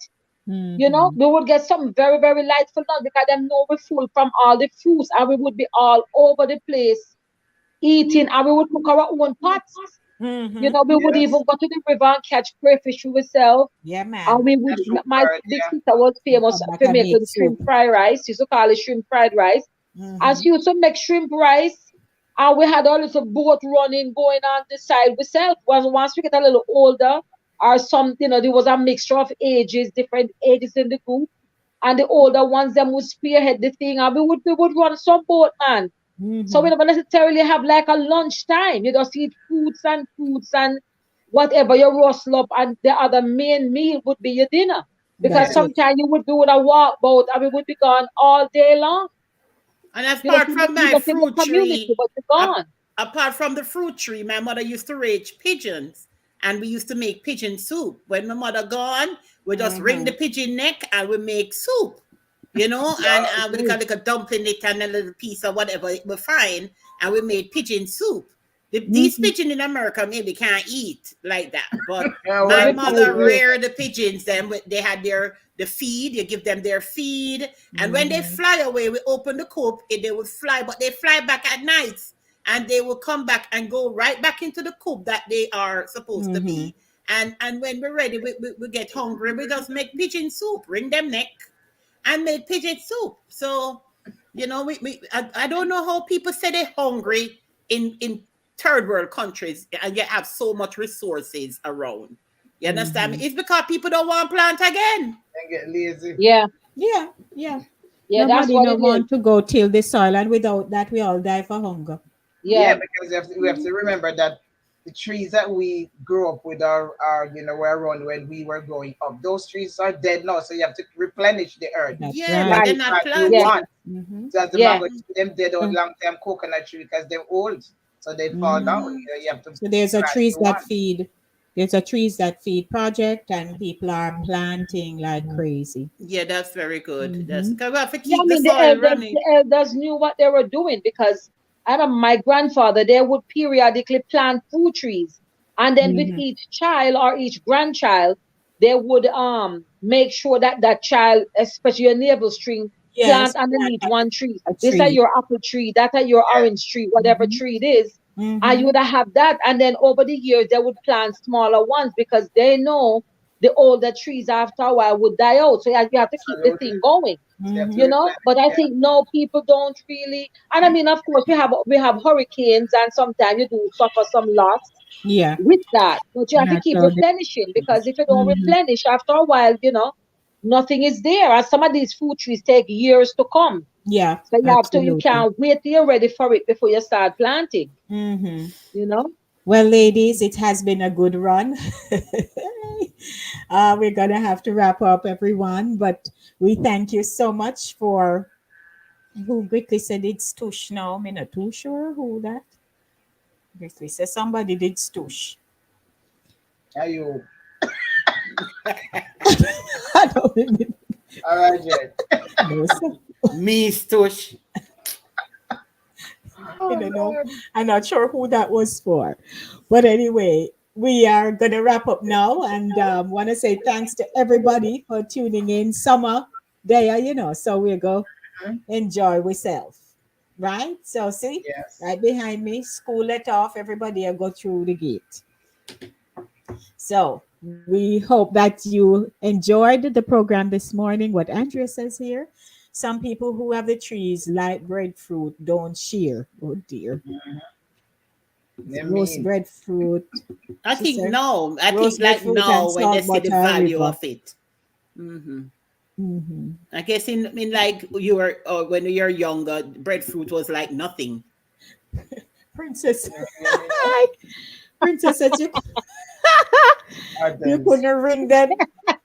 Hmm. We would get something very, very light for lunch because them know we full from all the fruits and we would be all over the place eating and we would cook our own pots. Hmm. We would Yes. even go to the river and catch crayfish ourselves. Yeah, And man. we would, That's from my bird, big yeah. sister was And famous come back for and making make shrimp soup. fried rice. She used to call it shrimp fried rice. And Hmm. she used to make shrimp rice. And we had a little boat running going on the side. We sell once we get a little older or something, there was a mixture of ages, different ages in the group. And the older ones them would spearhead the thing and we would run some boat, man. So we Hmm. never necessarily have like a lunchtime. You just eat fruits and whatever you rustle up, and the other main meal would be your dinner. Because That's Yes. it. sometimes you would do a walkbout and we would be gone all day long. And So apart from you my just in the fruit community, tree, but you're ap- gone. apart from the fruit tree, my mother used to raise pigeons, and we used to make pigeon soup. When my mother gone, we just wring Hmm. the pigeon neck and we make soup. And Wow. we like a dumpling it and a little piece of whatever we find, and we made pigeon soup. These Hmm. pigeon in America maybe can't eat like that, but Yeah, Yeah, my well, you this can't mother was eat. reared the pigeons. Then they had the feed. You give them their feed, and when they Hmm. fly away, we open the coop. They would fly, but they fly back at night, and they will come back and go right back into the coop that they are supposed to Hmm. be. And when we're ready, we get hungry. We just make pigeon soup, wring them neck, and make pigeon soup. So, I don't know how people say they're hungry in third world countries and yet have so much resources around. You understand me? Hmm. It's because people don't want plant again. and get lazy. Yeah, Yeah, yeah. yeah, that's Nobody what no it is. want to go till the soil, and without that, we all die for hunger. Yeah, Yeah, because we have to remember that the trees that we grew up with were around when we were growing up. Those trees are dead now, so you have to replenish the earth. That's Yeah, You have but right. to they're right. not plant new Yeah, one. planting. Hmm. So as the yeah. mango tree, them dead out long time coconut tree because they're old. So they fall down. Hmm. You have to So there's a plant trees new that one. feed. There's a trees that feed project, and people are planting like crazy. Yeah, that's very good. That's Hmm. because we have to Yeah, I keep the mean the soil elders, running. the elders knew what they were doing because I remember my grandfather, they would periodically plant fruit trees. And then with Hmm. each child or each grandchild, they would make sure that that child, especially your navel string, plant Yes, plant underneath one tree. a This are tree. your apple tree, that are your Yeah. orange tree, whatever Hmm. tree it is. And you Hmm. would have that. And then over the years, they would plant smaller ones because they know the older trees after a while would die out. So you have to keep the Absolutely. thing going. So you have to Hmm. replenish. But I Yeah. think no, people don't really. And I mean, of course, we have hurricanes, and sometimes you do suffer some loss Yeah, with that. But you have to that's keep how they. replenishing because if you don't Hmm. replenish after a while, nothing is there. And some of these food trees take years to come. Yeah, So you absolutely. can't wait till you're ready for it before you start planting. Hmm. You know? Well, ladies, it has been a good run. We're gonna have to wrap up, everyone. But we thank you so much for who quickly said it's tush now. I'm not too sure who that. Quickly said somebody did tush. Are you I don't even all right, Jen? know. Me Stush. I Oh don't know. Lord. I'm not sure who that was for. But anyway, we are going to wrap up now and want to say thanks to everybody for tuning in. Summer there, so we'll go Mhm. enjoy ourselves. Right? So see, Yes. right behind me, school let off, everybody will go through the gate. So we hope that you enjoyed the program this morning. What Andrea says here. Some people who have the trees like breadfruit don't shear. Oh dear. They Roast mean. breadfruit. I She think said no. I think roast like breadfruit and now when they salt see the butter value river. of it. Hmm. Hmm. I guess in like you were when you're younger, breadfruit was like nothing. Princess. Mhm. Princess said you, you Others. couldn't ring them.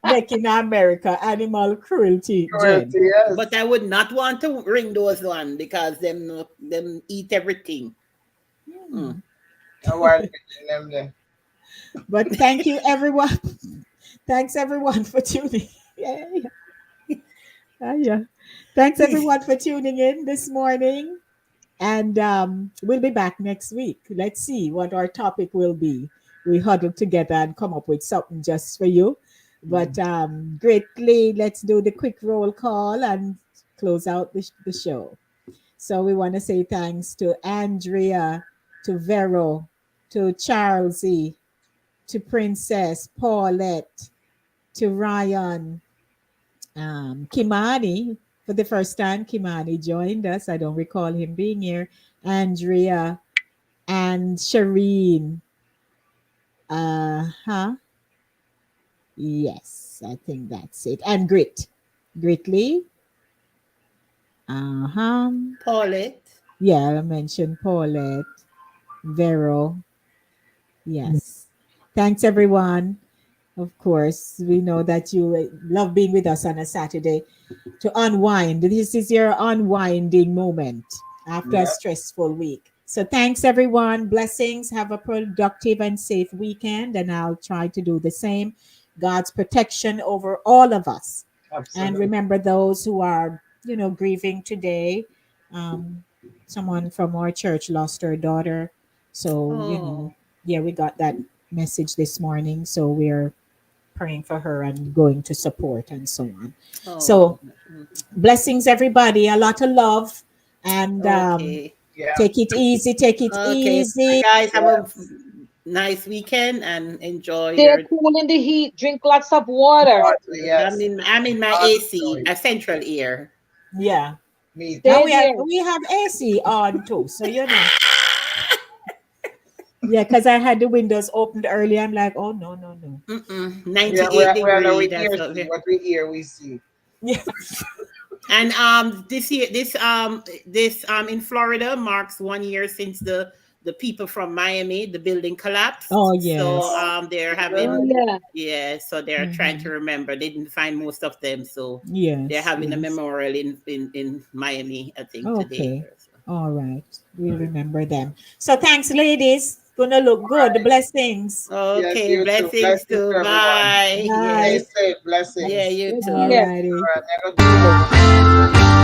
Making America animal cruelty, Jen. Cruelty, But yes. I would not want to ring those one because them eat everything. Mm. Hmm. A while between them there. But thank you, everyone. Thanks, everyone, for tuning. Yeah, yeah. Thanks, everyone, for tuning in this morning. And we'll be back next week. Let's see what our topic will be. We huddle together and come up with something just for you. But greatly, let's do the quick roll call and close out the show. So we want to say thanks to Andrea, to Vero, to Charlesy, to Princess, Paulette, to Ryan, Kimani. For the first time, Kimani joined us. I don't recall him being here. Andrea and Shireen. Huh? Yes, I think that's it. And Grit. Gritly. Uh-huh. Paulette. Yeah, I mentioned Paulette. Vero. Yes. Thanks, everyone. Of course, we know that you love being with us on a Saturday to unwind. This is your unwinding moment after a Yeah. stressful week. So, thanks, everyone. Blessings. Have a productive and safe weekend, and I'll try to do the same. God's protection over all of us. And Absolutely. remember those who are, grieving today. Um, Someone from our church lost her daughter. So, Oh. yeah, we got that message this morning. So, we're praying for her and going to support and so on. Oh. So, blessings, everybody. A lot of love. And Okay. Yeah. take it easy. Take it Okay. easy. Guys, have a Yes. nice weekend and enjoy Stay your. cool in the heat. Drink lots of water. Partly, yes. I'm in my AC, Absolutely. a central ear. Yeah. Me Now too. Stay we there. have AC on too. So, yeah, because I had the windows opened early. I'm like, oh, no, no, no. Mm-mm, Yeah, 98 we are now we degree. hear That's what see what we hear, we see. Yeah. and this year this in Florida marks 1 year since the people from Miami, the building collapsed. Oh, So yes. they're Oh having, Good. yeah. yeah, so they're trying to Hmm. remember. They didn't find most of them, so they're Yes, having a yes. memorial in Miami, I think today. Okay. All right. We'll remember them. So, thanks, ladies. Gonna look All good. right. Blessings. Yes, Okay, you too. blessings Blessings to to everyone. bye. Stay Bye. Yes, safe. yeah, Blessings. you All too. Yes. righty. All right. Never do.